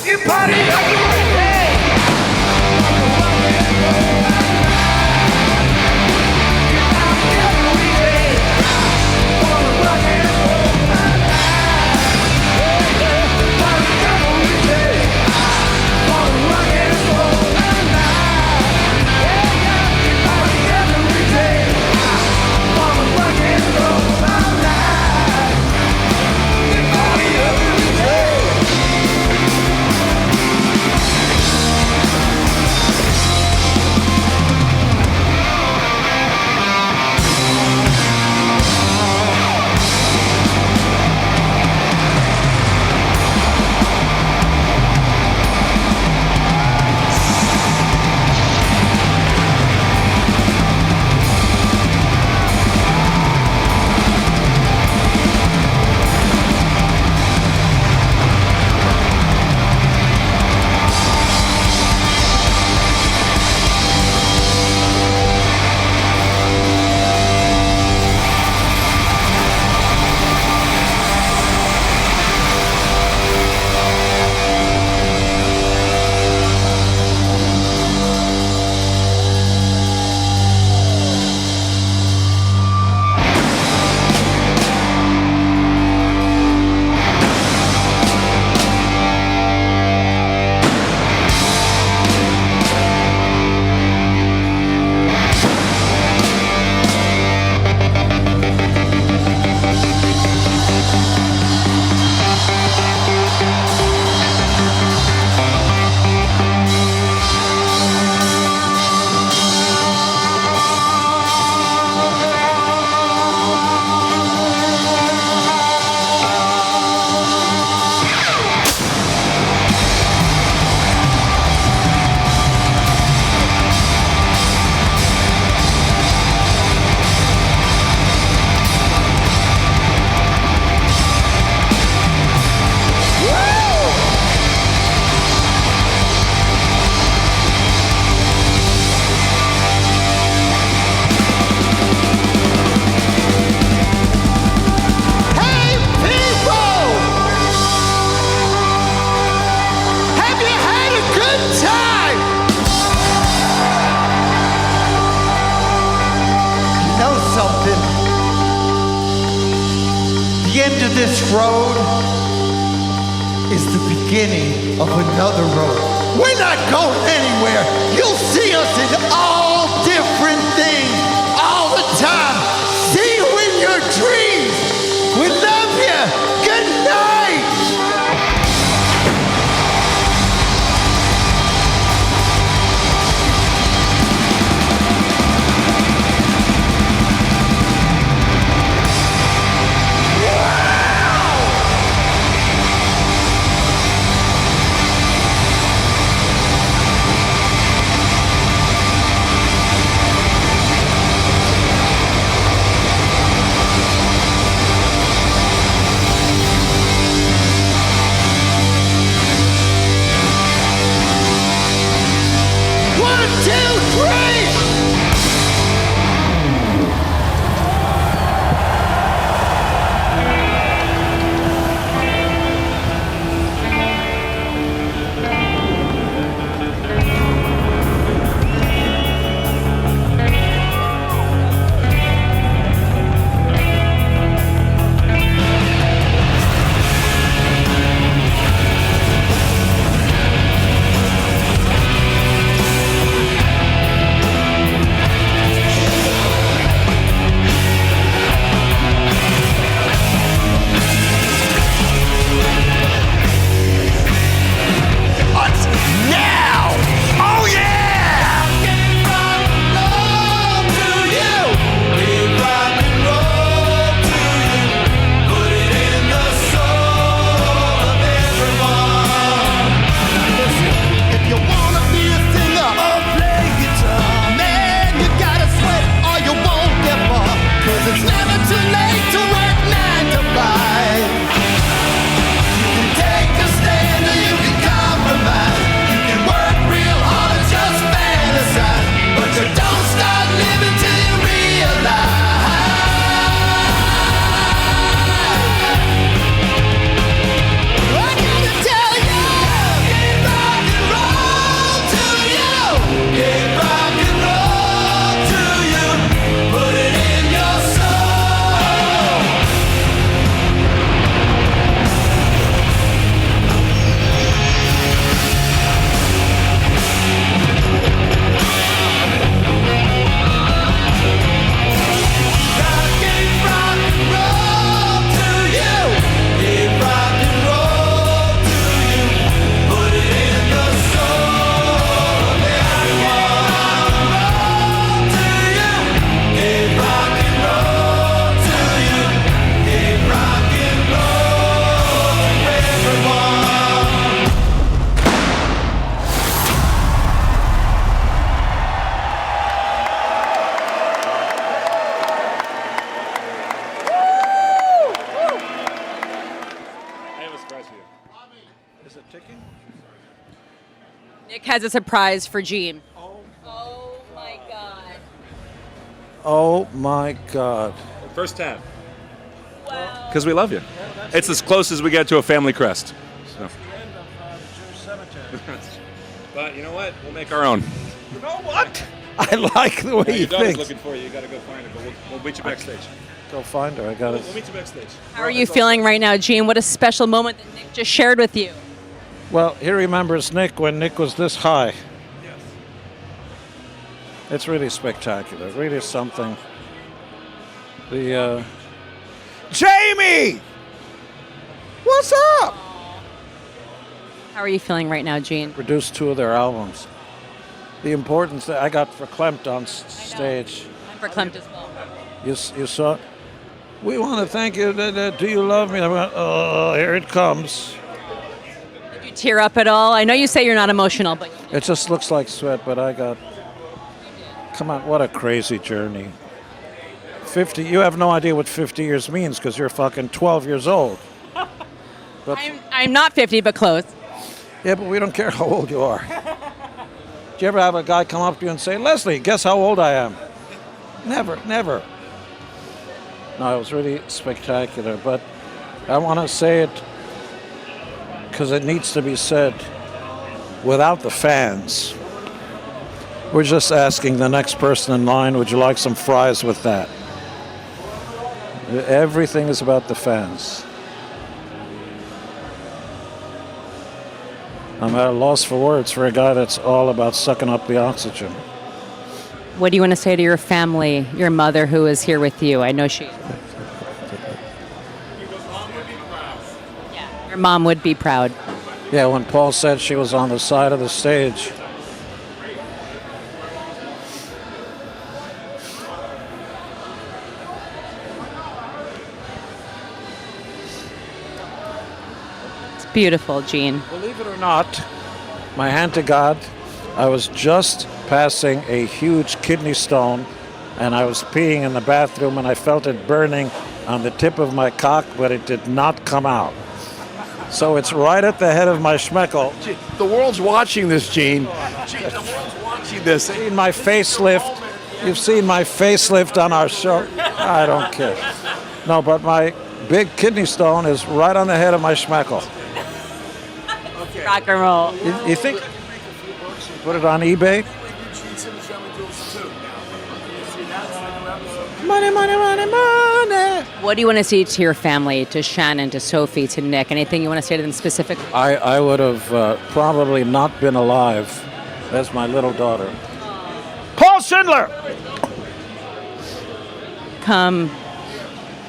You party every day. This road is the beginning of another road. We're not going anywhere. You'll see us in all different things all the time. See you in your dreams. We love you. Good night. Nick has a surprise for Gene. Oh my God. First time. Because we love you. It's as close as we get to a family crest. So. But you know what? We'll make our own. You know what? I like the way you your daughter's think. looking for you. You got to go find her, but we'll meet you backstage. Go find her. I got it. We'll meet you backstage. How are you feeling right now, Gene? What a special moment that Nick just shared with you. Well, he remembers Nick when Nick was this high. Yes. It's really spectacular. Really something. The Jamie! What's up? How are you feeling right now, Gene? Produced 2 of their albums. The importance that I got for Klempt on stage. I'm for Klempt as well. You saw? We want to thank you. Do you love me? I went, oh, here it comes. Did you tear up at all? I know you say you're not emotional, but It just looks like sweat, but I got. Come on, what a crazy journey. 50. You have no idea what 50 years means because you're fucking 12 years old. But, I'm not 50, but close. yeah, but we don't care how old you are. Do you ever have a guy come up to you and say, Leslie, guess how old I am? Never, never. No, it was really spectacular, but I want to say it because it needs to be said. Without the fans, we're just asking the next person in line, would you like some fries with that? Everything is about the fans. I'm at a loss for words for a guy that's all about sucking up the oxygen. What do you want to say to your family, your mother who is here with you? I know she. Yeah, your mom would be proud. Yeah, when Paul said she was on the side of the stage. It's beautiful, Gene. Believe it or not, my hand to God, I was just passing a huge kidney stone and I was peeing in the bathroom and I felt it burning on the tip of my cock, but it did not come out. So it's right at the head of my schmeckle. The world's watching this, Gene. The world's watching this. You've seen my facelift. You've seen my facelift on our show. I don't care. No, but my big kidney stone is right on the head of my schmeckle. Rock and roll. You think put it on eBay? Money, money, money, money. What do you want to say to your family, to Shannon, to Sophie, to Nick? Anything you want to say to them specifically? I would have probably not been alive as my little daughter. Paul Schindler! Come,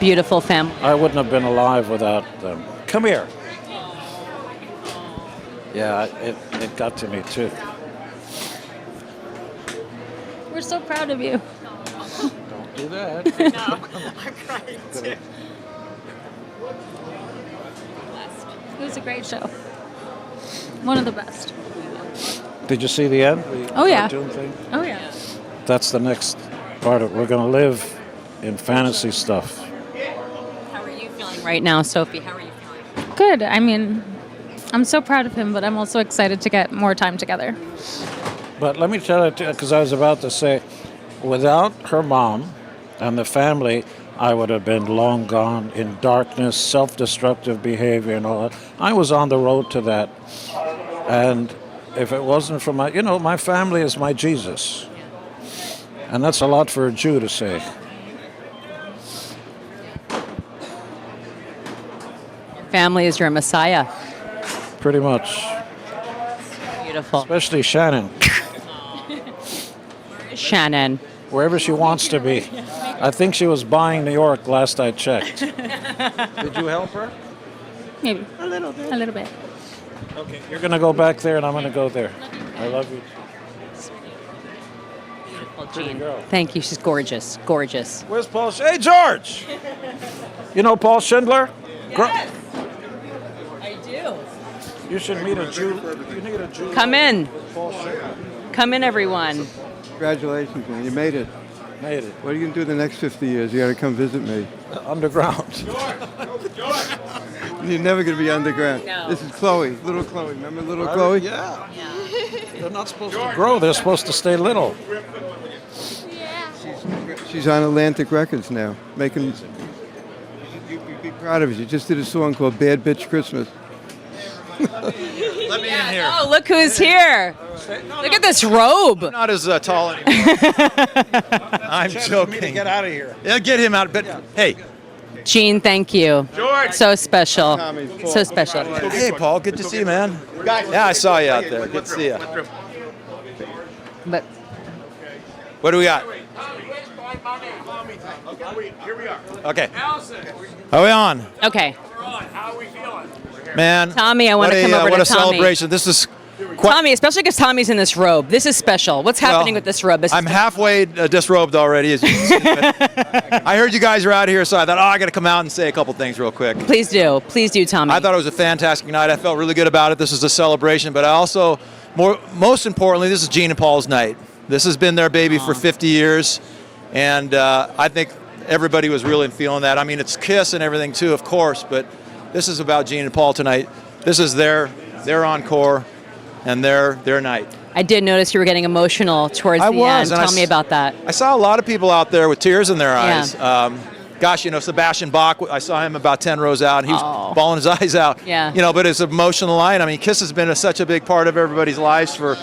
beautiful family. I wouldn't have been alive without them. Come here. Yeah, it got to me too. We're so proud of you. Don't do that. I'm crying too. It was a great show. One of the best. Did you see the end? The Oh, yeah. cartoon thing? Oh, yeah. That's the next part of it. We're going to live in fantasy stuff. How are you feeling right now, Sophie? How are you feeling? Good. I mean, I'm so proud of him, but I'm also excited to get more time together. But let me tell you, because I was about to say, without her mom and the family, I would have been long gone in darkness, self-destructive behavior and all that. I was on the road to that. And if it wasn't for my family is my Jesus. And that's a lot for a Jew to say. Family is your Messiah. Pretty much. Beautiful. Especially Shannon. Shannon. Wherever she wants to be. I think she was buying New York last I checked. Did you help her? Maybe. A little bit. A little bit. Okay, you're going to go back there and I'm going to go there. I love you. Beautiful, Pretty Jean. girl. Thank you. She's gorgeous. Gorgeous. Where's Paul? Hey, George! You know Paul Schindler? Yes. I do. You should meet a Jew. You need a Jew. Come in. Paul Schindler. Come in, everyone. Congratulations, man. You made it. Made it. What are you going to do the next 50 years? You got to come visit me. Underground. You're never going to be underground. No. This is Chloe, little Chloe. Remember little Chloe? Yeah. They're not supposed to grow. They're supposed to stay little. She's on Atlantic Records now, making. You'd be proud of it. She just did a song called "Bad Bitch Christmas." Let me in here. Oh, look who's here. Look at this robe. I'm not as tall anymore. I'm joking. Get out of here. Yeah, get him out. But hey, Gene, thank you. George. So special. So special. Hey, Paul. Good to see you, man. Yeah, I saw you out there. Good to see you. But what do we got? Okay. Are we on? Okay. Man. Tommy, I want to come over what to a Tommy. celebration. This is Tommy, especially because Tommy's in this robe. This is special. What's happening with this robe? I'm halfway disrobed already, as you can see. I heard you guys are out here, so I thought, I got to come out and say a couple things real quick. Please do. Please do, Tommy. I thought it was a fantastic night. I felt really good about it. This is a celebration, but I also, most importantly, this is Gene and Paul's night. This has been their baby for 50 years, and I think everybody was really feeling that. I mean, it's Kiss and everything too, of course, but this is about Gene and Paul tonight. This is their encore and their night. I did notice you were getting emotional towards the end. Tell me about that. I saw a lot of people out there with tears in their eyes. Gosh, Sebastian Bach, I saw him about 10 rows out, and he was bawling his eyes out. Yeah. But it's an emotional line. I mean, Kiss has been such a big part of everybody's lives for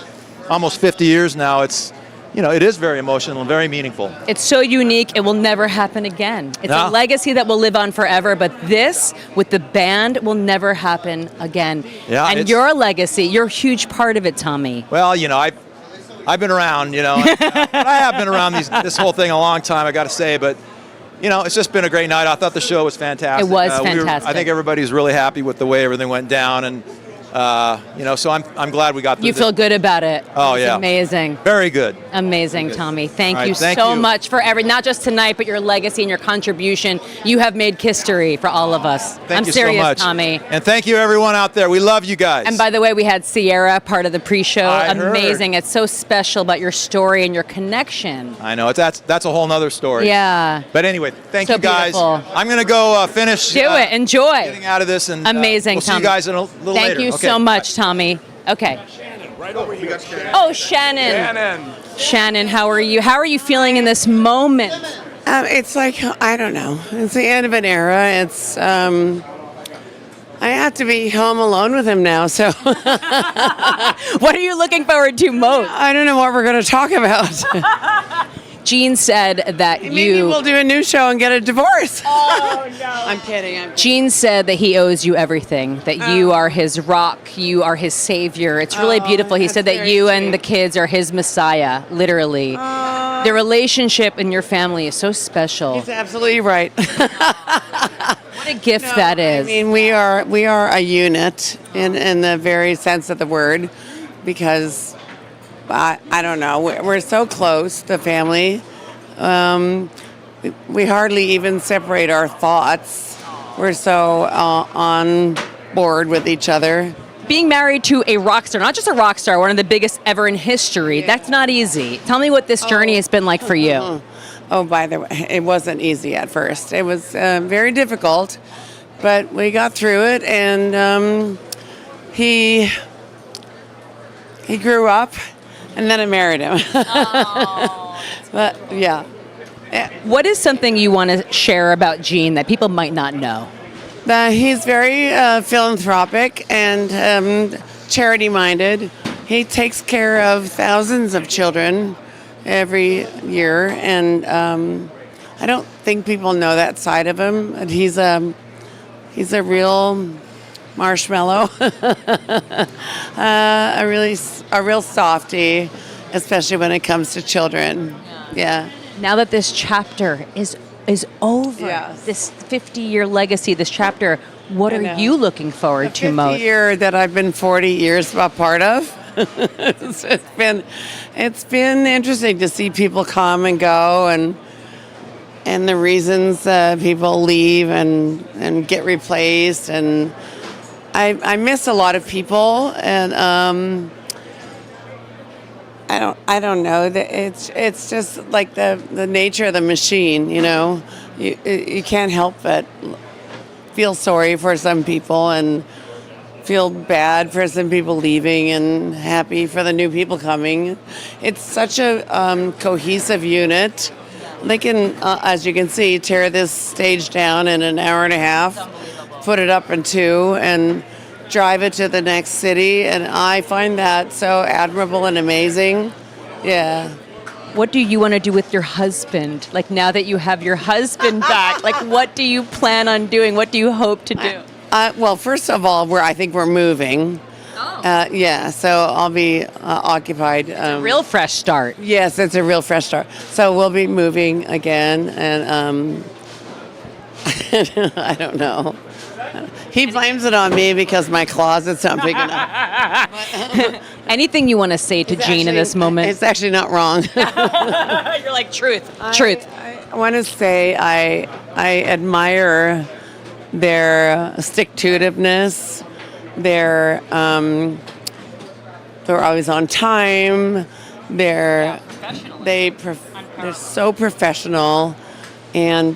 almost 50 years now. It's, it is very emotional and very meaningful. It's so unique, it will never happen again. It's a legacy that will live on forever, but this, with the band, will never happen again. Yeah, and your legacy, you're a huge part of it, Tommy. Well, I've been around, I have been around this whole thing a long time, I got to say, but, it's just been a great night. I thought the show was fantastic. It was fantastic. I think everybody's really happy with the way everything went down, and so I'm glad we got through. You feel good about it. Oh, It's yeah. amazing. Very good. Amazing, Tommy. Thank All you right, thank so you. much for not just tonight, but your legacy and your contribution. You have made history for all of us. Thank I'm you serious, so much. Tommy. And thank you, everyone out there. We love you guys. And by the way, we had Sierra, part of the pre-show. I heard. Amazing. It's so special about your story and your connection. I know. That's a whole nother story. Yeah. But anyway, thank So you guys. beautiful. I'm going to go finish. Do it. Enjoy. Getting out of this. And Amazing, we'll see Tommy. you guys in a little later. Thank you Okay. so much, Tommy. Okay. Right over here. Oh, Shannon. Shannon, how are you? How are you feeling in this moment? It's like, I don't know. It's the end of an era. It's, I have to be home alone with him now, so. What are you looking forward to most? I don't know what we're going to talk about. Gene said that Maybe we'll do a new show and get a divorce. Oh, no. I'm kidding. Gene said that he owes you everything, that you are his rock, you are his savior. It's really beautiful. He said that you and the kids are his messiah, literally. The relationship in your family is so special. He's absolutely right. What a gift that is. I mean, we are a unit in the very sense of the word, because I don't know. We're so close, the family. We hardly even separate our thoughts. We're so on board with each other. Being married to a rock star, not just a rock star, one of the biggest ever in history, that's not easy. Tell me what this journey has been like for you. Oh, by the way, it wasn't easy at first. It was very difficult, but we got through it, and he grew up, and then I married him. But yeah. What is something you want to share about Gene that people might not know? He's very philanthropic and charity-minded. He takes care of thousands of children every year, and I don't think people know that side of him. And he's a real marshmallow, a real softie, especially when it comes to children. Yeah. Now that this chapter is over, this 50-year legacy, this chapter, what I are know. you looking forward to The most? 50 year that I've been 40 years a part of. It's been interesting to see people come and go, and the reasons people leave and get replaced, and I miss a lot of people, and I don't know. It's just like the nature of the machine, you know. You can't help but feel sorry for some people, and feel bad for some people leaving and happy for the new people coming. It's such a cohesive unit. They can, as you can see, tear this stage down in an hour and a half, put it up in 2, and drive it to the next city. And I find that so admirable and amazing. Yeah. What do you want to do with your husband? Like now that you have your husband back, like what do you plan on doing? What do you hope to do? Well, first of all, I think we're moving. Oh. Yeah, so I'll be occupied. A real fresh start. Yes, it's a real fresh start. So we'll be moving again, and I don't know. He blames it on me because my closet's not big enough. Anything you want to say to Gene in this moment? It's actually not wrong. You're like, truth. Truth. I want to say I admire their stick-to-itiveness. They're always on time. They're so professional, and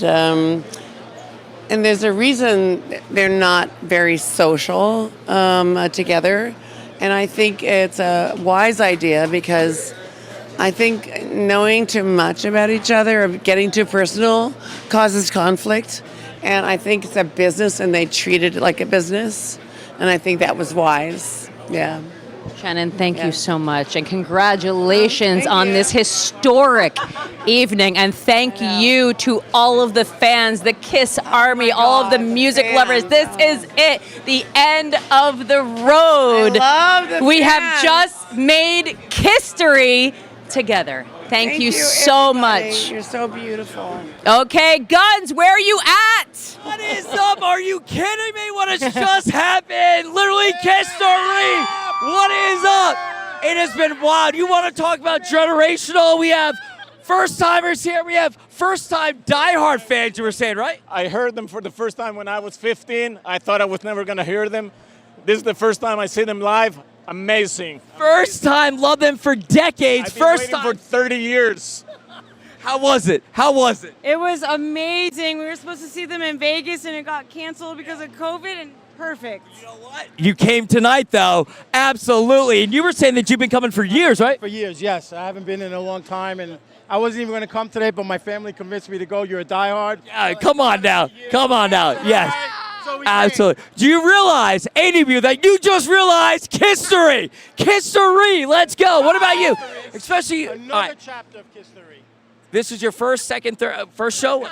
there's a reason they're not very social together. And I think it's a wise idea because I think knowing too much about each other or getting too personal causes conflict. And I think it's a business and they treat it like a business. And I think that was wise. Yeah. Shannon, thank you so much. And congratulations on this historic evening. And thank you to all of the fans, the KISS Army, all of the music lovers. This is it, the end of the road. I love the We have fans. just made history together. Thank you so everybody. much. You're so beautiful. Okay, Guns, where are you at? What is up? Are you kidding me? What has just happened? Literally history. What is up? It has been wild. You want to talk about generational? We have first timers here. We have first time diehard fans, you were saying, right? I heard them for the first time when I was 15. I thought I was never going to hear them. This is the first time I see them live. Amazing. First time, love them for decades. I've been First waiting time for 30 years. How was it? How was it? It was amazing. We were supposed to see them in Vegas and it got canceled because of COVID, and perfect. You know what? You came tonight, though. Absolutely. And you were saying that you've been coming for years, right? For years, yes. I haven't been in a long time, and I wasn't even going to come today, but my family convinced me to go. You're a diehard. Yeah, come on now. Come on now. Yes. Absolutely. Do you realize, any of you, that you just realized history? History. Let's go. What about you? Especially Another chapter of history. This is your first, second, third, first show?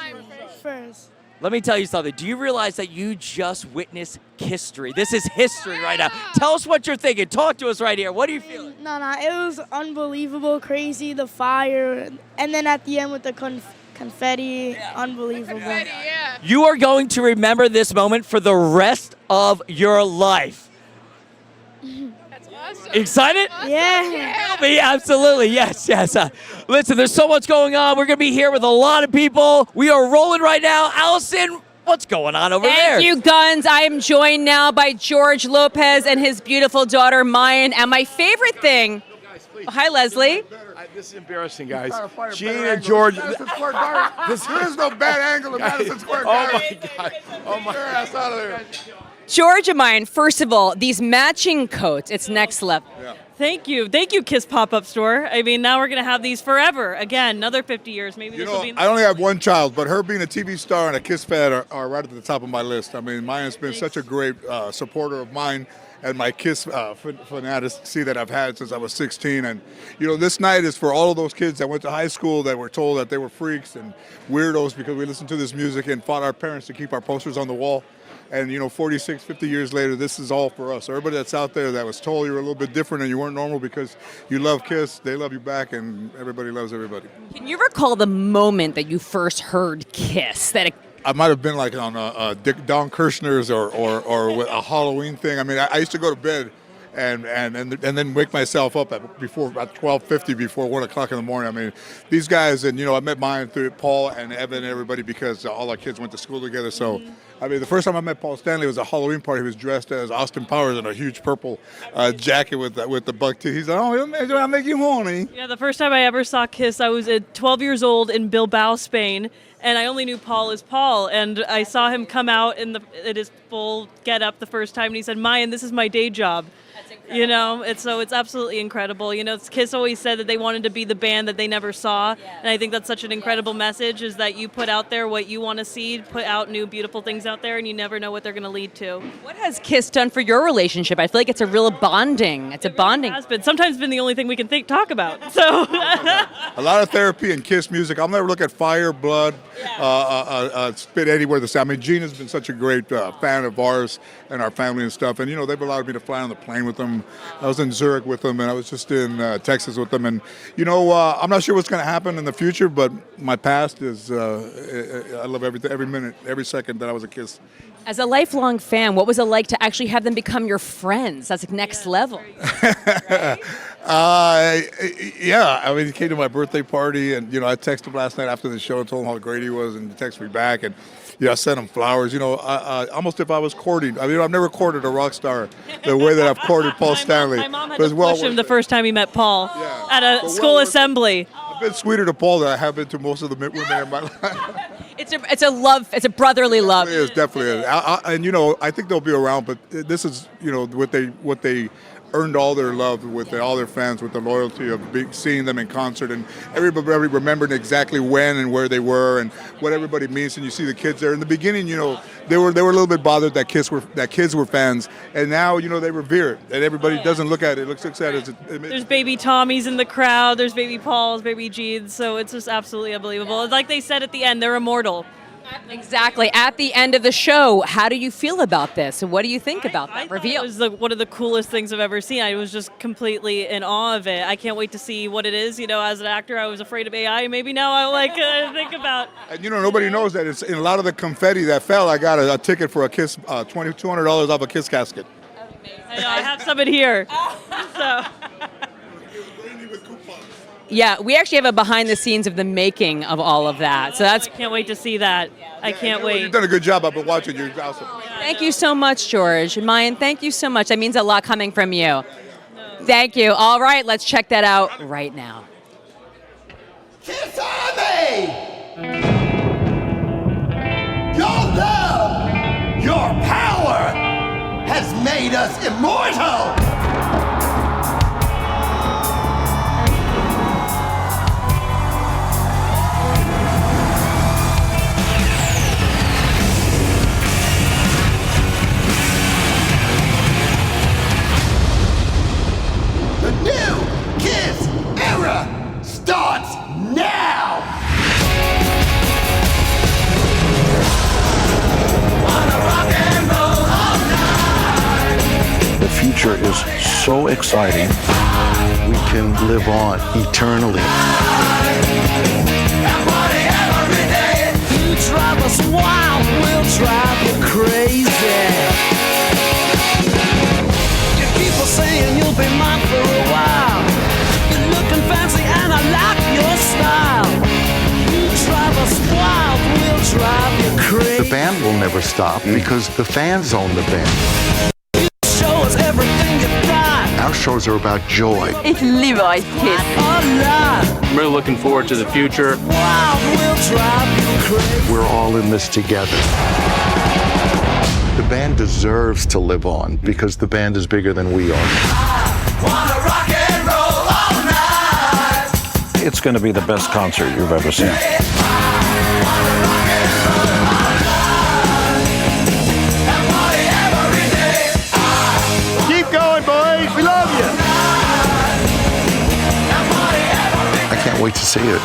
First. Let me tell you something. Do you realize that you just witnessed history? This is history right now. Tell us what you're thinking. Talk to us right here. What are you feeling? No, it was unbelievable, crazy, the fire, and then at the end with the confetti, unbelievable. You are going to remember this moment for the rest of your life. That's awesome. Excited? Yeah. Me, absolutely. Yes. Listen, there's so much going on. We're going to be here with a lot of people. We are rolling right now. Allison, what's going on over there? Thank you, Guns. I am joined now by George Lopez and his beautiful daughter, Mayan. And my favorite thing, hi, Leslie. This is embarrassing, guys. Gene and George. There is no bad angle in Madison Square Garden. Oh, my God. Oh, my ass out of there. George and Mayan, first of all, these matching coats, it's next level. Thank you, KISS Pop-Up Store. I mean, now we're going to have these forever. Again, another 50 years. Maybe this will be. I only have one child, but her being a TV star and a KISS fan are right at the top of my list. I mean, Mayan's been such a great supporter of mine and my KISS fanatici that I've had since I was 16. And, this night is for all of those kids that went to high school that were told that they were freaks and weirdos because we listened to this music and fought our parents to keep our posters on the wall. And, 46, 50 years later, this is all for us. Everybody that's out there that was told you were a little bit different and you weren't normal because you love KISS, they love you back, and everybody loves everybody. Can you recall the moment that you first heard KISS? I might have been like on Don Kirshner's or with a Halloween thing. I mean, I used to go to bed and then wake myself up at 12:50 before 1 o'clock in the morning. I mean, these guys, and I met mine through Paul and Evan and everybody because all our kids went to school together. So, I mean, the first time I met Paul Stanley was a Halloween party. He was dressed as Austin Powers in a huge purple jacket with the buck teeth. He's like, "Oh, I'll make you horny." Yeah, the first time I ever saw Kiss, I was 12 years old in Bilbao, Spain, and I only knew Paul as Paul. And I saw him come out in his full get-up the first time, and he said, "Mayan, this is my day job." It's absolutely incredible. Kiss always said that they wanted to be the band that they never saw, and I think that's such an incredible message, is that you put out there what you want to see, put out new beautiful things out there, and you never know what they're going to lead to. What has Kiss done for your relationship? I feel like it's a real bonding. It's a bonding. It has been. Sometimes been the only thing we can talk about. So a lot of therapy and Kiss music. I'll never look at Fire, Blood, Spit anywhere the same. I mean, Gina's been such a great fan of ours and our family and stuff, and they've allowed me to fly on the plane with them. I was in Zurich with them, and I was just in Texas with them. And I'm not sure what's going to happen in the future, but my past is I love every minute, every second that I was a Kiss. As a lifelong fan, what was it like to actually have them become your friends? That's next level. Yeah, I mean, he came to my birthday party, and I texted him last night after the show and told him how great he was, and he texted me back, and I sent him flowers. Almost if I was courting. I mean, I've never courted a rock star the way that I've courted Paul Stanley. My mom had to push him the first time he met Paul at a school assembly. I've been sweeter to Paul than I have been to most of the women in my life. It's a love. It's a brotherly love. It is, definitely is. And I think they'll be around, but this is what they earned all their love with all their fans, with the loyalty of seeing them in concert, and everybody remembered exactly when and where they were and what everybody means. And you see the kids there. In the beginning, they were a little bit bothered that kids were fans, and now they revere it. And everybody doesn't look at it; looks at it. There's baby Tommies in the crowd. There's baby Pauls, baby Jeans. So it's just absolutely unbelievable. It's like they said at the end, they're immortal. Exactly. At the end of the show, how do you feel about this? And what do you think about that reveal? It was one of the coolest things I've ever seen. I was just completely in awe of it. I can't wait to see what it is. As an actor, I was afraid of AI. Maybe now I think about. And nobody knows that it's in a lot of the confetti that fell. I got a ticket for a Kiss, $200 off a Kiss casket. I know, I have some in here. So. Yeah, we actually have a behind the scenes of the making of all of that. So that's. I can't wait to see that. I can't wait. You've done a good job. I've been watching you. Awesome. Thank you so much, George. Mayan, thank you so much. That means a lot coming from you. Thank you. All right, let's check that out right now. Kiss Army! Your love, your power has made us immortal! The new Kiss era starts now! The future is so exciting. We can live on eternally. You drive us wild, we'll drive you crazy. You keep on saying you'll be mine for a while. You're looking fancy and I like your style. You drive us wild, we'll drive you crazy. The band will never stop because the fans own the band. You show us everything you've got. Our shows are about joy. Ich liebe euch, Kiss. I'm really looking forward to the future. Wild, we'll drive you crazy. We're all in this together. The band deserves to live on because the band is bigger than we are. Wanna rock and roll all night. It's going to be the best concert you've ever seen. Keep going, boys. We love you. I can't wait to see it.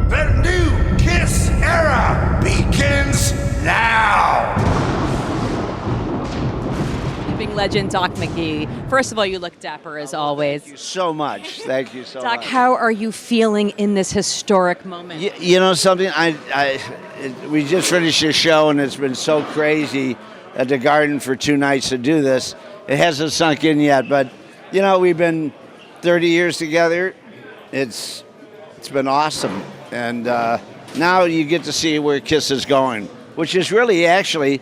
The new Kiss era begins now. Living legend Doc McGee. First of all, you look dapper as always. Thank you so much. Thank you so Doc, much. how are you feeling in this historic moment? You know something? I we just finished a show, and it's been so crazy at the Garden for 2 nights to do this. It hasn't sunk in yet, but you know, we've been 30 years together. It's been awesome, and now you get to see where Kiss is going, which is really actually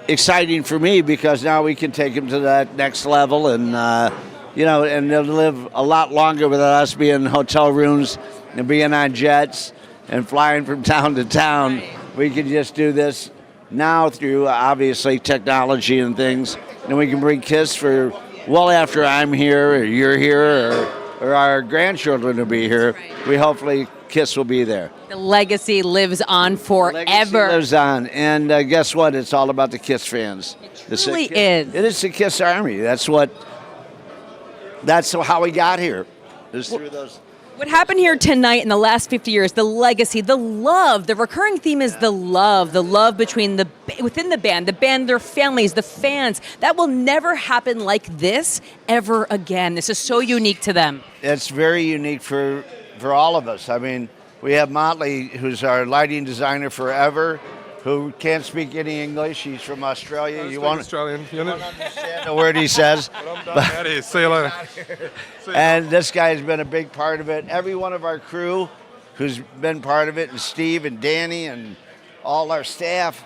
exciting for me, because now we can take them to that next level, and you know, and they'll live a lot longer without us being in hotel rooms and being on jets and flying from town to town. Right. We can just do this now through obviously technology and things, and we can bring Kiss for well after I'm here or you're here or our grandchildren will be here. Right. We hopefully Kiss will be there. The legacy lives on forever. Legacy lives on, and guess what? It's all about the Kiss fans. It truly is. It is the Kiss Army. That's how we got here. Is through those. What happened here tonight in the last 50 years, the legacy, the love, the recurring theme is the love between within the band, their families, the fans. That will never happen like this ever again. This is so unique to them. It's very unique for all of us. I mean, we have Motley, who's our lighting designer forever, who can't speak any English. He's from Australia. You won't Australian. You won't understand a word he says. See you later. And this guy's been a big part of it. Every one of our crew who's been part of it, and Steve and Danny and all our staff,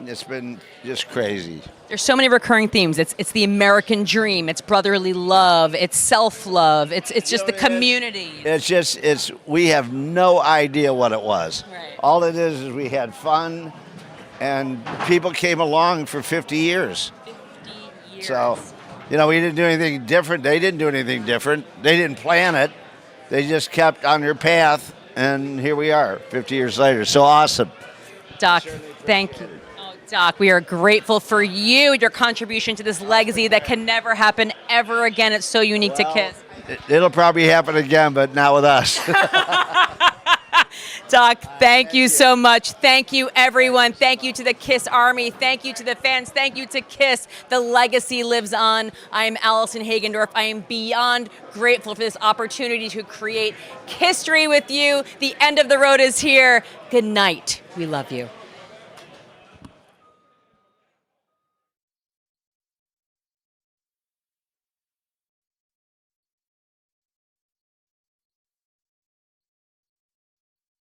it's been just crazy. There's so many recurring themes. It's the American dream. It's brotherly love. It's self-love. It's just the community. We have no idea what it was. Right. All it is we had fun, and people came along for 50 years. 50 years. So, you know, we didn't do anything different. They didn't do anything different. They didn't plan it. They just kept on their path, and here we are 50 years later. So awesome. Doc, thank you. Doc, we are grateful for you and your contribution to this legacy that can never happen ever again. It's so unique to Kiss. It'll probably happen again, but not with us. Doc, thank you so much. Thank you, everyone. Thank you to the Kiss Army. Thank you to the fans. Thank you to Kiss. The legacy lives on. I am Allison Hagendorf. I am beyond grateful for this opportunity to create history with you. The end of the road is here. Good night. We love you.